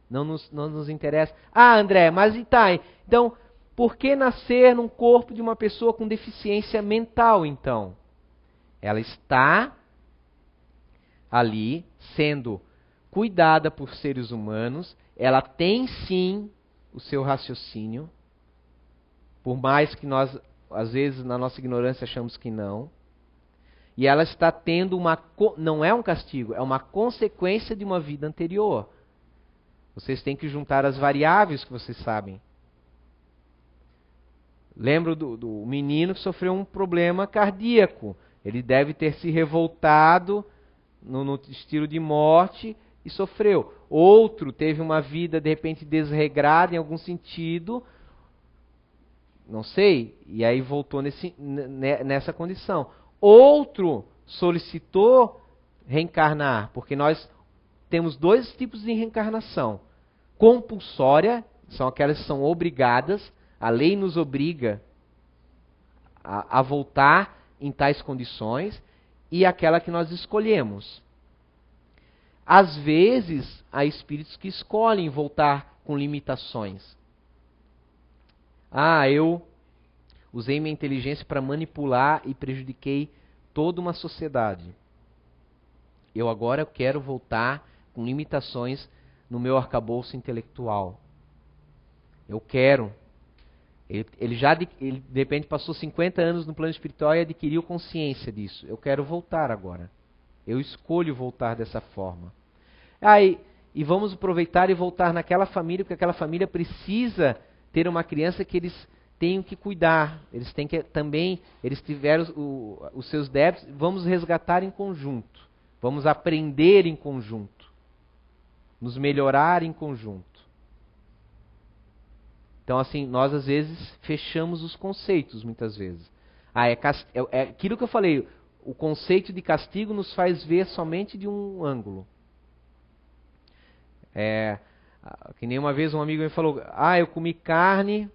não nos interessam. André, mas então, por que nascer num corpo de uma pessoa com deficiência mental, então? Ela está ali sendo cuidada por seres humanos, ela tem sim o seu raciocínio, por mais que nós, às vezes, na nossa ignorância, achamos que não, e ela está tendo não é um castigo, é uma consequência de uma vida anterior. Vocês têm que juntar as variáveis que vocês sabem. Lembro do menino que sofreu um problema cardíaco. Ele deve ter se revoltado no estilo de morte e sofreu. Outro teve uma vida, de repente, desregrada em algum sentido, não sei, e aí voltou nessa condição. Outro solicitou reencarnar, porque nós temos dois tipos de reencarnação. Compulsória, são aquelas que são obrigadas, a lei nos obriga a voltar em tais condições, e aquela que nós escolhemos. Às vezes, há espíritos que escolhem voltar com limitações. Eu usei minha inteligência para manipular e prejudiquei toda uma sociedade. Eu agora quero voltar com limitações no meu arcabouço intelectual. Eu quero. Ele de repente passou 50 anos no plano espiritual e adquiriu consciência disso. Eu quero voltar agora. Eu escolho voltar dessa forma. E vamos aproveitar e voltar naquela família, porque aquela família precisa ter uma criança que eles tenham que cuidar. Eles têm que também, eles tiveram os seus débitos, vamos resgatar em conjunto. Vamos aprender em conjunto. Nos melhorar em conjunto. Então, assim, nós às vezes fechamos os conceitos, muitas vezes. É aquilo que eu falei, o conceito de castigo nos faz ver somente de um ângulo. Que nem uma vez um amigo me falou, eu comi carne,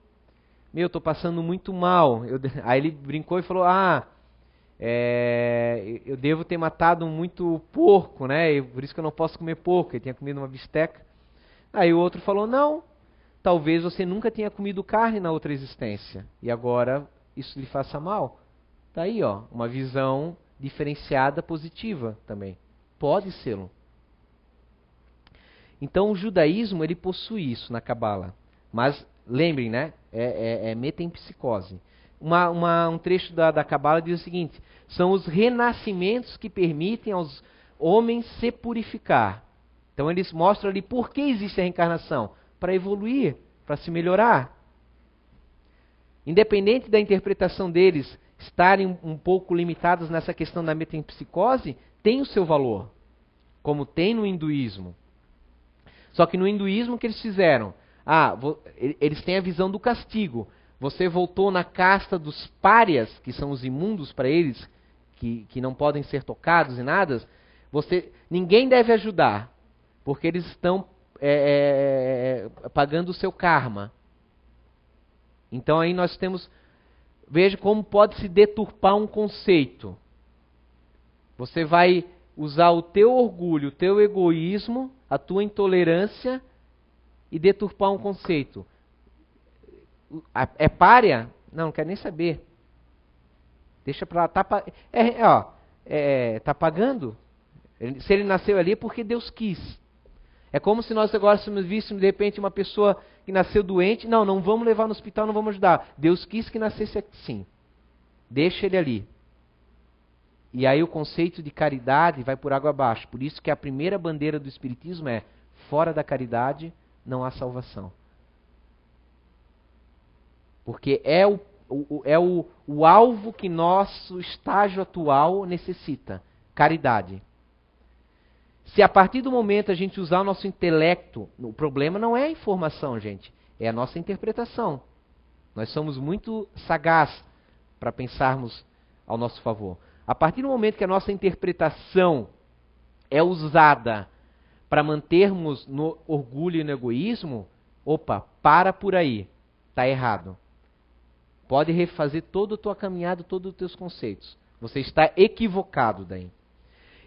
eu estou passando muito mal. Aí ele brincou e falou, eu devo ter matado muito porco, né? Por isso que eu não posso comer porco. Ele tinha comido uma bisteca. Aí o outro falou, não, talvez você nunca tenha comido carne na outra existência. E agora isso lhe faça mal. Tá aí, uma visão diferenciada positiva também. Pode ser. Então o judaísmo, ele possui isso na Cabala. Mas lembrem, né? É metempsicose. Um trecho da Cabala diz o seguinte: são os renascimentos que permitem aos homens se purificar. Então eles mostram ali por que existe a reencarnação. Para evoluir, para se melhorar. Independente da interpretação deles estarem um pouco limitados nessa questão da metempsicose, tem o seu valor. Como tem no hinduísmo. Só que no hinduísmo o que eles fizeram? Eles têm a visão do castigo. Você voltou na casta dos párias, que são os imundos para eles, que não podem ser tocados e nada. Ninguém deve ajudar, porque eles estão pagando o seu karma. Então aí nós temos... Veja como pode se deturpar um conceito. Você vai usar o teu orgulho, o teu egoísmo, a tua intolerância e deturpar um conceito. É pária? Não quero nem saber. Deixa pra lá. Tá pagando? Se ele nasceu ali é porque Deus quis. É como se nós agora víssemos de repente uma pessoa que nasceu doente. Não vamos levar no hospital, não vamos ajudar. Deus quis que nascesse assim. Deixa ele ali. E aí o conceito de caridade vai por água abaixo. Por isso que a primeira bandeira do Espiritismo é: fora da caridade não há salvação. Porque é o alvo que nosso estágio atual necessita. Caridade. Se a partir do momento a gente usar o nosso intelecto, o problema não é a informação, gente. É a nossa interpretação. Nós somos muito sagazes para pensarmos ao nosso favor. A partir do momento que a nossa interpretação é usada para mantermos no orgulho e no egoísmo, para por aí. Está errado. Pode refazer toda a tua caminhada, todos os teus conceitos. Você está equivocado daí.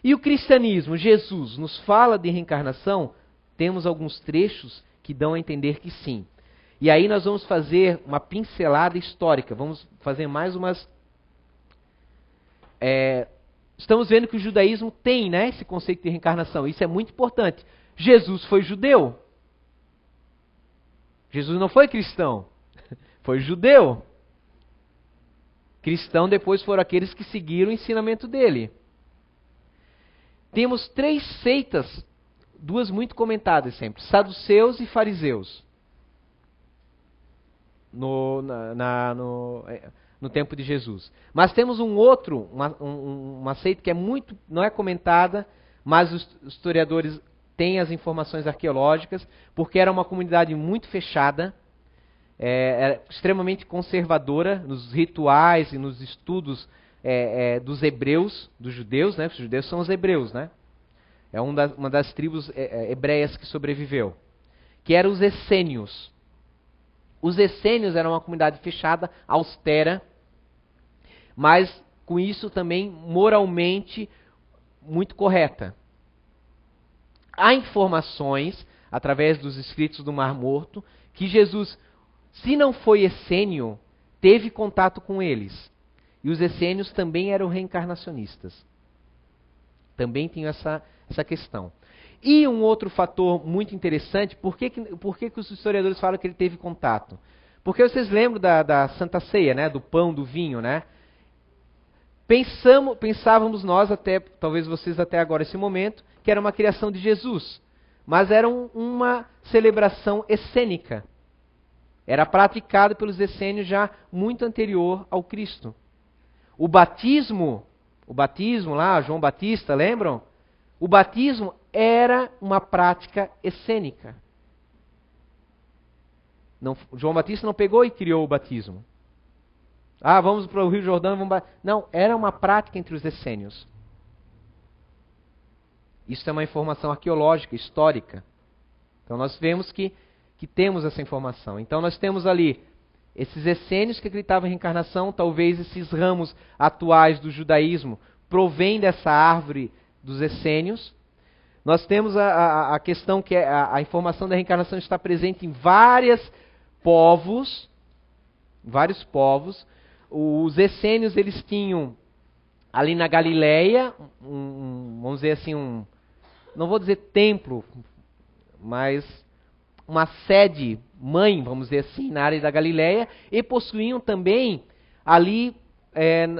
E o cristianismo, Jesus, nos fala de reencarnação? Temos alguns trechos que dão a entender que sim. E aí nós vamos fazer uma pincelada histórica. Vamos fazer mais umas... Estamos vendo que o judaísmo tem, né, esse conceito de reencarnação. Isso é muito importante. Jesus foi judeu. Jesus não foi cristão. Foi judeu. Cristão depois foram aqueles que seguiram o ensinamento dele. Temos 3 seitas, 2 muito comentadas sempre: saduceus e fariseus. No tempo de Jesus. Mas temos uma seita que não é comentada, mas os historiadores têm as informações arqueológicas, porque era uma comunidade muito fechada, era extremamente conservadora nos rituais e nos estudos dos hebreus, dos judeus, né? Os judeus são os hebreus, né? É uma das tribos hebreias que sobreviveu, que eram os essênios. Os essênios eram uma comunidade fechada, austera, mas com isso também moralmente muito correta. Há informações, através dos escritos do Mar Morto, que Jesus, se não foi essênio, teve contato com eles. E os essênios também eram reencarnacionistas. Também tinham essa questão. E um outro fator muito interessante, por que os historiadores falam que ele teve contato? Porque vocês lembram da Santa Ceia, né? Do pão, do vinho, né? Pensávamos nós, talvez vocês até agora, esse momento, que era uma criação de Jesus. Mas era uma celebração essênica. Era praticado pelos essênios já muito anterior ao Cristo. O batismo lá, João Batista, lembram? O batismo era uma prática essênica. João Batista não pegou e criou o batismo. Vamos para o Rio Jordão, não, era uma prática entre os essênios. Isso é uma informação arqueológica, histórica. Então nós vemos que temos essa informação. Então nós temos ali esses essênios que acreditavam em reencarnação, talvez esses ramos atuais do judaísmo provêm dessa árvore dos essênios. Nós temos a questão que a informação da reencarnação está presente em vários povos. Os essênios, eles tinham ali na Galileia, vamos dizer assim, não vou dizer templo, mas uma sede mãe, vamos dizer assim, na área da Galileia, e possuíam também ali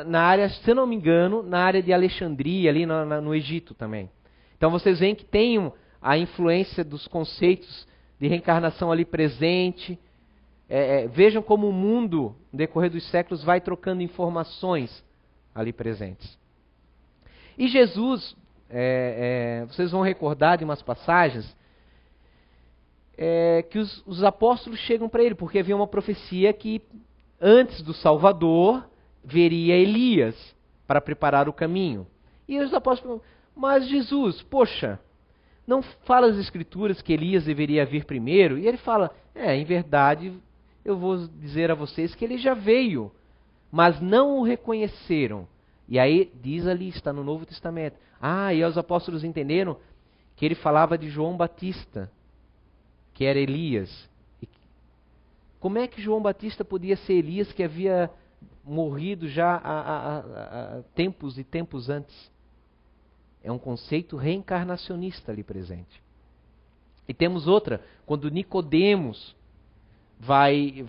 na área, se eu não me engano, na área de Alexandria, ali no Egito também. Então vocês veem que tem a influência dos conceitos de reencarnação ali presente. Vejam como o mundo, no decorrer dos séculos, vai trocando informações ali presentes. E Jesus, vocês vão recordar de umas passagens, que os apóstolos chegam para ele, porque havia uma profecia que antes do Salvador veria Elias para preparar o caminho. E os apóstolos falam, mas Jesus, poxa, não fala as Escrituras que Elias deveria vir primeiro? E ele fala, em verdade, eu vou dizer a vocês que ele já veio, mas não o reconheceram. E aí diz ali, está no Novo Testamento. E os apóstolos entenderam que ele falava de João Batista, que era Elias. E como é que João Batista podia ser Elias que havia morrido já há tempos e tempos antes? É um conceito reencarnacionista ali presente. E temos outra, quando Nicodemos vai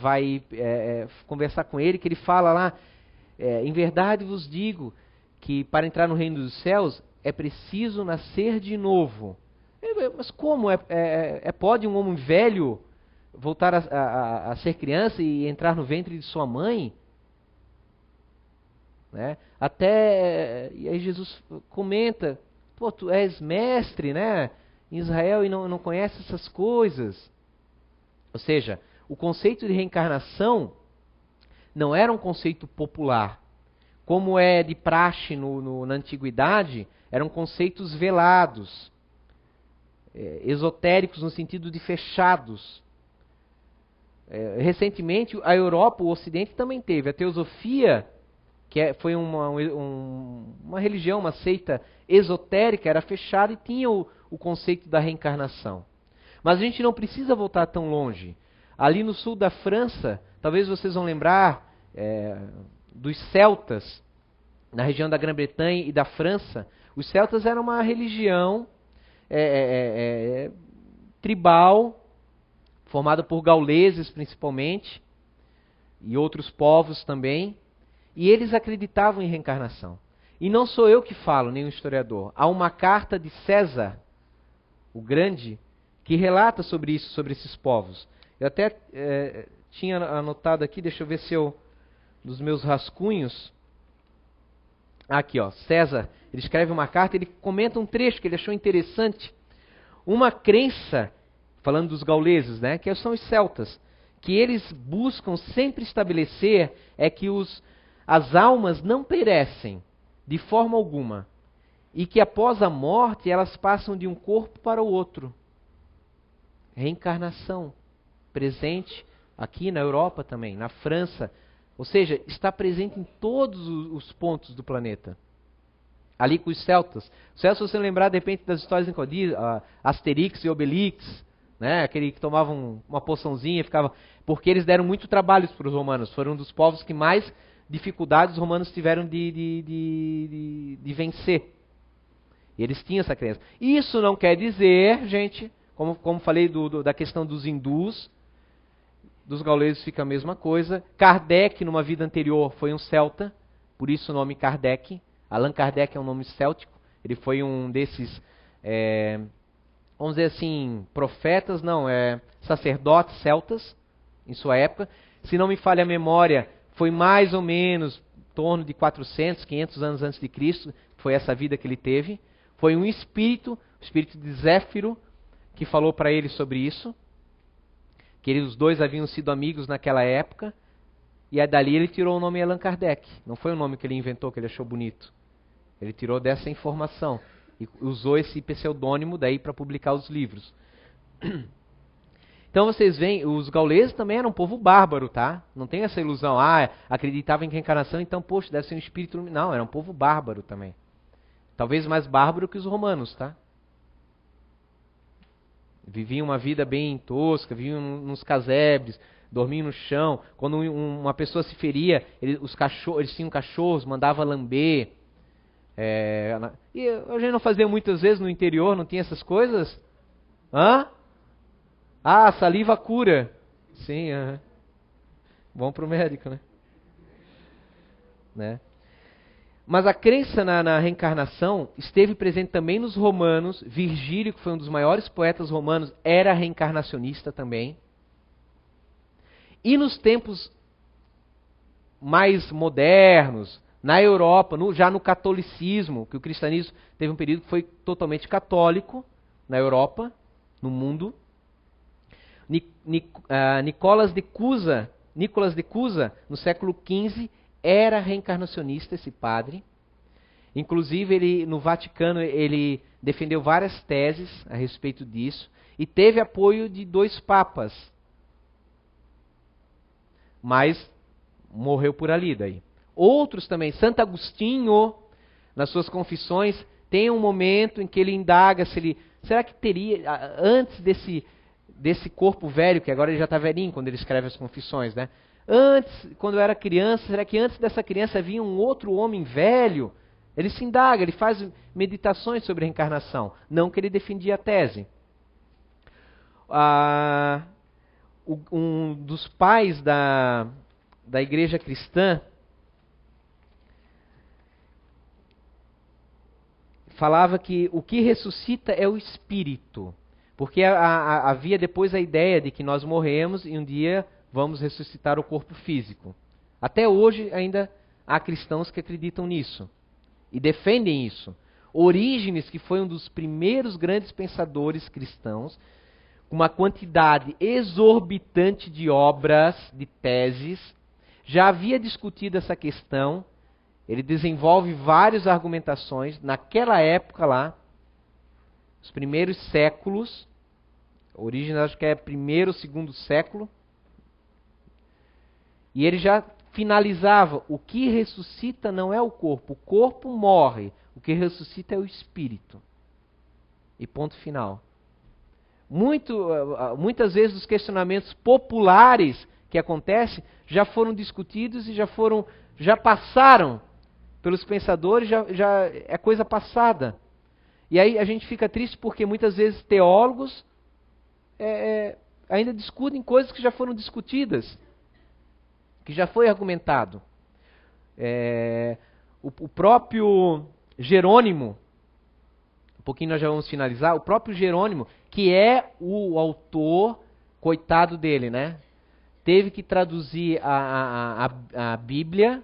conversar com ele, que ele fala lá, em verdade vos digo que para entrar no reino dos céus é preciso nascer de novo. Mas como? Pode um homem velho voltar a ser criança e entrar no ventre de sua mãe? Né? E aí Jesus comenta, tu és mestre, né, em Israel e não conhece essas coisas. Ou seja, o conceito de reencarnação não era um conceito popular. Como é de praxe na antiguidade, eram conceitos velados, esotéricos no sentido de fechados. Recentemente, a Europa, o Ocidente também teve. A teosofia, que foi uma religião, uma seita esotérica, era fechada e tinha o conceito da reencarnação. Mas a gente não precisa voltar tão longe. Ali no sul da França, talvez vocês vão lembrar dos celtas, na região da Grã-Bretanha e da França. Os celtas eram uma religião tribal, formada por gauleses principalmente, e outros povos também. E eles acreditavam em reencarnação. E não sou eu que falo, nem o historiador. Há uma carta de César, o Grande, que relata sobre isso, sobre esses povos. Eu até tinha anotado aqui, deixa eu ver se nos meus rascunhos. Aqui, César, ele escreve uma carta, ele comenta um trecho que ele achou interessante. Uma crença, falando dos gauleses, né, que são os celtas, que eles buscam sempre estabelecer é que as almas não perecem de forma alguma e que após a morte elas passam de um corpo para o outro. Reencarnação presente aqui na Europa também, na França, ou seja, está presente em todos os pontos do planeta. Ali com os celtas. Os celtas, se você lembrar de repente das histórias em Codi, Asterix e Obelix, né, aquele que tomavam uma poçãozinha e ficava, porque eles deram muito trabalho para os romanos, foram um dos povos que mais dificuldades os romanos tiveram de vencer. E eles tinham essa crença. Isso não quer dizer, gente, como falei da questão dos hindus, dos gauleses fica a mesma coisa. Kardec, numa vida anterior, foi um celta, por isso o nome Kardec. Allan Kardec é um nome céltico. Ele foi um desses, vamos dizer assim, profetas, sacerdotes celtas, em sua época. Se não me falha a memória, foi mais ou menos em torno de 400, 500 anos antes de Cristo, foi essa vida que ele teve. Foi um espírito, o espírito de Zéfiro, que falou para ele sobre isso, que os dois haviam sido amigos naquela época, e aí dali ele tirou o nome Allan Kardec. Não foi um nome que ele inventou, que ele achou bonito. Ele tirou dessa informação e usou esse pseudônimo daí para publicar os livros. Então vocês veem, os gauleses também eram um povo bárbaro, tá? Não tem essa ilusão, acreditava em reencarnação, então, poxa, deve ser um espírito... Não, era um povo bárbaro também. Talvez mais bárbaro que os romanos, tá? Viviam uma vida bem tosca, viviam nos casebres, dormiam no chão. Quando uma pessoa se feria, eles tinham cachorros, mandavam lamber. E a gente não fazia muitas vezes no interior, não tinha essas coisas? Saliva cura. Sim, bom pro médico, né? Mas a crença na reencarnação esteve presente também nos romanos. Virgílio, que foi um dos maiores poetas romanos, era reencarnacionista também. E nos tempos mais modernos, na Europa, já no catolicismo, que o cristianismo teve um período que foi totalmente católico na Europa, no mundo. Nicolas de Cusa, no século XV, era reencarnacionista, esse padre. Inclusive, no Vaticano, ele defendeu várias teses a respeito disso. E teve apoio de 2 papas. Mas morreu por ali daí. Outros também. Santo Agostinho, nas suas confissões, tem um momento em que ele indaga será que teria, antes desse corpo velho, que agora ele já está velhinho quando ele escreve as confissões, né? Antes, quando eu era criança, será que antes dessa criança havia um outro homem velho? Ele se indaga, ele faz meditações sobre a reencarnação. Não que ele defendia a tese. Um dos pais da igreja cristã falava que o que ressuscita é o espírito. Porque havia depois a ideia de que nós morremos e um dia vamos ressuscitar o corpo físico. Até hoje ainda há cristãos que acreditam nisso e defendem isso. Orígenes, que foi um dos primeiros grandes pensadores cristãos, com uma quantidade exorbitante de obras, de teses, já havia discutido essa questão. Ele desenvolve várias argumentações naquela época lá, os primeiros séculos. Orígenes acho que é primeiro ou segundo século. E ele já finalizava, o que ressuscita não é o corpo morre, o que ressuscita é o espírito. E ponto final. Muitas vezes os questionamentos populares que acontecem já foram discutidos e já passaram pelos pensadores, já é coisa passada. E aí a gente fica triste porque muitas vezes teólogos ainda discutem coisas que já foram discutidas, que já foi argumentado. O próprio Jerônimo, um pouquinho nós já vamos finalizar, o próprio Jerônimo, que é o autor, coitado dele, né? Teve que traduzir a Bíblia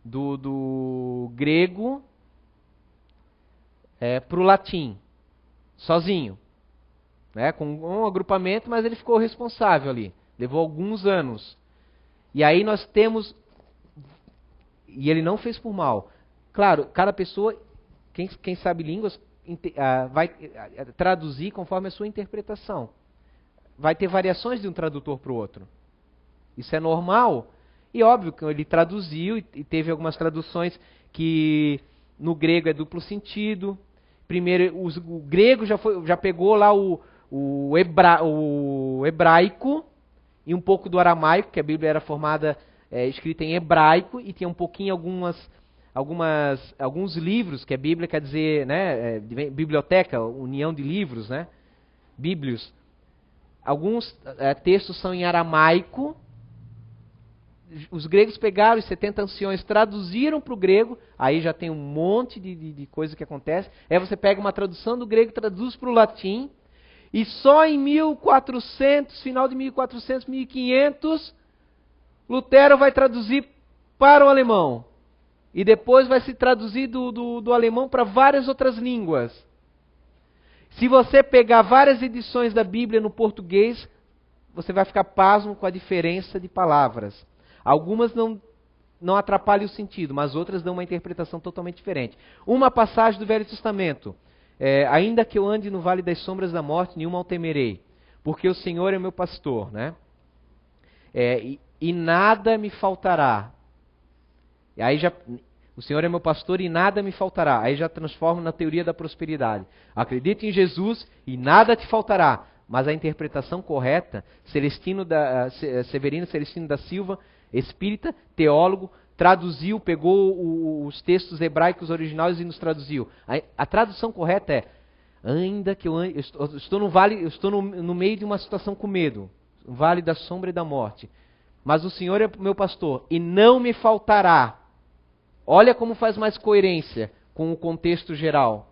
do grego para o latim, sozinho. Né? Com um agrupamento, mas ele ficou responsável ali. Levou alguns anos. E aí nós temos... E ele não fez por mal. Claro, cada pessoa, quem sabe línguas, vai traduzir conforme a sua interpretação. Vai ter variações de um tradutor para o outro. Isso é normal. E óbvio que ele traduziu e teve algumas traduções que no grego é duplo sentido. Primeiro, o grego já pegou lá o hebraico e um pouco do aramaico, que a Bíblia era formada escrita em hebraico e tinha um pouquinho alguns livros, que a Bíblia quer dizer, né, biblioteca, união de livros, né, bíblios. Alguns textos são em aramaico. Os gregos pegaram os 70 anciões, traduziram para o grego, aí já tem um monte de coisa que acontece. Aí você pega uma tradução do grego, traduz para o latim, e só em 1400, final de 1400, 1500, Lutero vai traduzir para o alemão. E depois vai se traduzir do alemão para várias outras línguas. Se você pegar várias edições da Bíblia no português, você vai ficar pasmo com a diferença de palavras. Algumas não atrapalham o sentido, mas outras dão uma interpretação totalmente diferente. Uma passagem do Velho Testamento. Ainda que eu ande no vale das sombras da morte, nenhum mal temerei, porque o Senhor é meu pastor, né? E nada me faltará. E aí o Senhor é meu pastor e nada me faltará. Aí já transforma na teoria da prosperidade. Acredite em Jesus e nada te faltará. Mas a interpretação correta, Severino Celestino da Silva, espírita, teólogo, traduziu, pegou os textos hebraicos originais e nos traduziu. A tradução correta é: ainda que eu estou no vale, eu estou no meio de uma situação com medo, no vale da sombra e da morte, mas o Senhor é meu pastor e não me faltará. Olha como faz mais coerência com o contexto geral.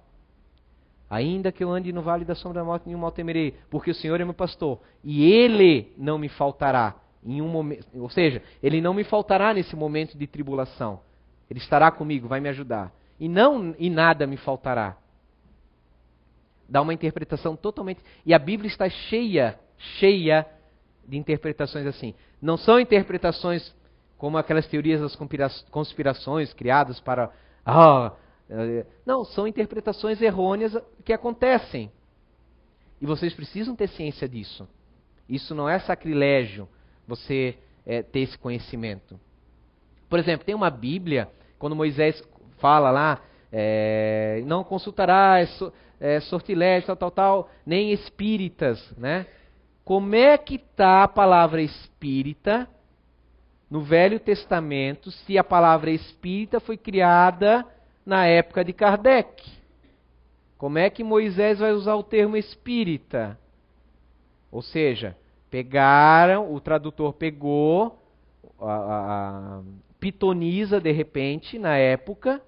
Ainda que eu ande no vale da sombra da morte, nenhum mal temerei, porque o Senhor é meu pastor e Ele não me faltará. Em um momento, ou seja, Ele não me faltará nesse momento de tribulação. Ele estará comigo, vai me ajudar. E nada me faltará. Dá uma interpretação totalmente... E a Bíblia está cheia de interpretações assim. Não são interpretações como aquelas teorias das conspirações criadas para... não, são interpretações errôneas que acontecem. E vocês precisam ter ciência disso. Isso não é sacrilégio, você ter esse conhecimento. Por exemplo, tem uma Bíblia, quando Moisés fala lá, não consultará sortilégio, tal, nem espíritas, né? Como é que está a palavra espírita no Velho Testamento, se a palavra espírita foi criada na época de Kardec? Como é que Moisés vai usar o termo espírita? Ou seja, o tradutor pegou a pitonisa, de repente, na época,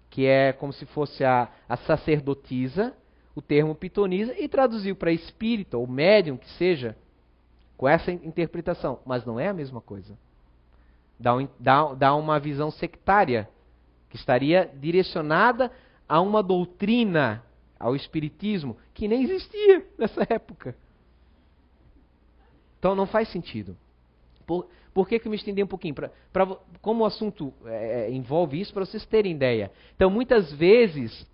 que é como se fosse a sacerdotisa, o termo pitonisa, e traduziu para espírita, ou médium, que seja, com essa interpretação. Mas não é a mesma coisa. Dá uma visão sectária, que estaria direcionada a uma doutrina, ao espiritismo, que nem existia nessa época. Então não faz sentido. Por que eu me estendi um pouquinho? Como o assunto envolve isso, para vocês terem ideia. Então muitas vezes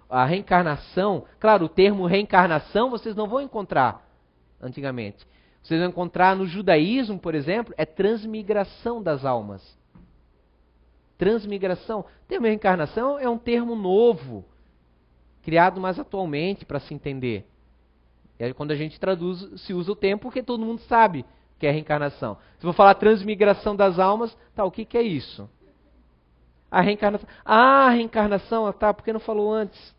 a reencarnação, claro, o termo reencarnação vocês não vão encontrar antigamente. Vocês vão encontrar no judaísmo, por exemplo, é transmigração das almas. Transmigração. O termo reencarnação é um termo novo, criado mais atualmente para se entender. E aí, quando a gente traduz, se usa o termo porque todo mundo sabe que é reencarnação. Se eu vou falar transmigração das almas, o que é isso? A reencarnação. A reencarnação, por que não falou antes?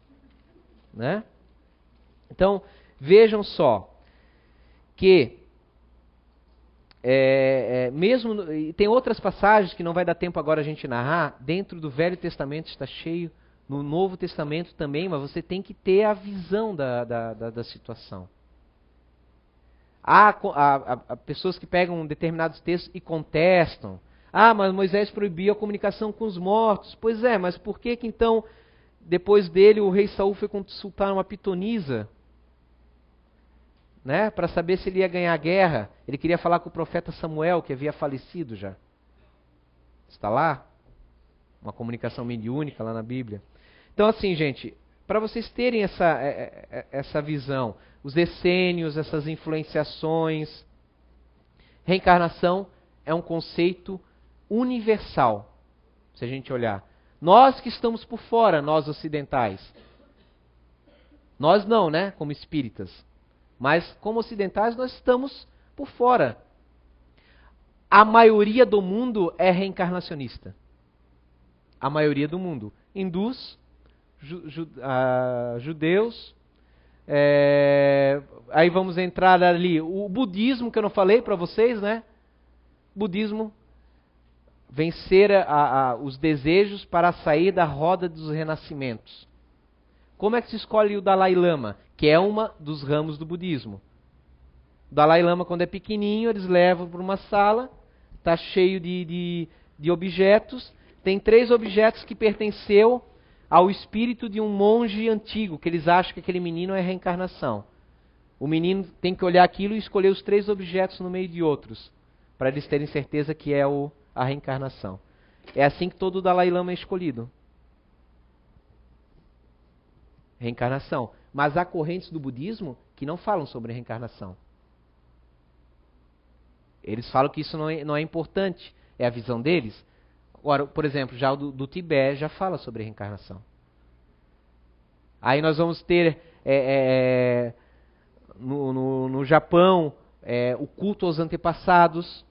Né? Então, vejam só que mesmo tem outras passagens que não vai dar tempo agora a gente narrar, dentro do Velho Testamento está cheio, no Novo Testamento também, mas você tem que ter a visão da situação. Há pessoas que pegam determinados textos e contestam. Mas Moisés proibiu a comunicação com os mortos. Pois é, mas por que então, depois dele, o rei Saul foi consultar uma pitonisa? Né, para saber se ele ia ganhar a guerra. Ele queria falar com o profeta Samuel, que havia falecido já. Está lá? Uma comunicação mediúnica lá na Bíblia. Então assim, gente, para vocês terem essa visão, os essênios, essas influenciações, reencarnação é um conceito universal, se a gente olhar. Nós que estamos por fora, nós ocidentais. Nós não, né, como espíritas. Mas, como ocidentais, nós estamos por fora. a maioria do mundo é reencarnacionista. A maioria do mundo. Hindus, judeus, aí vamos entrar ali. O budismo, que eu não falei para vocês, né? Budismo, vencer os desejos para sair da roda dos renascimentos. Como é que se escolhe o Dalai Lama? Que é uma dos ramos do budismo. O Dalai Lama, quando é pequenininho, eles levam para uma sala, está cheio de objetos. Tem 3 objetos que pertenceu ao espírito de um monge antigo, que eles acham que aquele menino é reencarnação. O menino tem que olhar aquilo e escolher os 3 objetos no meio de outros, para eles terem certeza que é a reencarnação. É assim que todo o Dalai Lama é escolhido. Reencarnação. Mas há correntes do budismo que não falam sobre reencarnação. Eles falam que isso não é importante. É a visão deles. Agora, por exemplo, já o do Tibete já fala sobre reencarnação. Aí nós vamos ter no Japão o culto aos antepassados.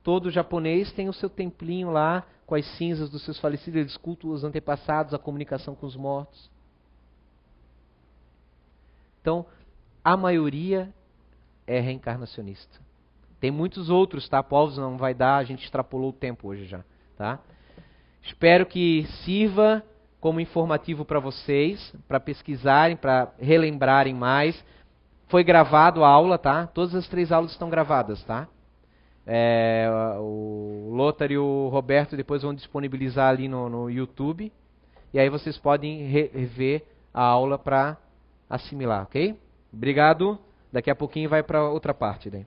Todo japonês tem o seu templinho lá com as cinzas dos seus falecidos. Eles cultuam os antepassados, a comunicação com os mortos. Então, a maioria é reencarnacionista. Tem muitos outros, tá? Povos não vai dar, a gente extrapolou o tempo hoje já, tá? Espero que sirva como informativo para vocês, para pesquisarem, para relembrarem mais. Foi gravado a aula, tá? Todas as 3 aulas estão gravadas, tá? O Lothar e o Roberto depois vão disponibilizar ali no YouTube. E aí vocês podem rever a aula para assimilar, ok? Obrigado. Daqui a pouquinho vai para outra parte daí.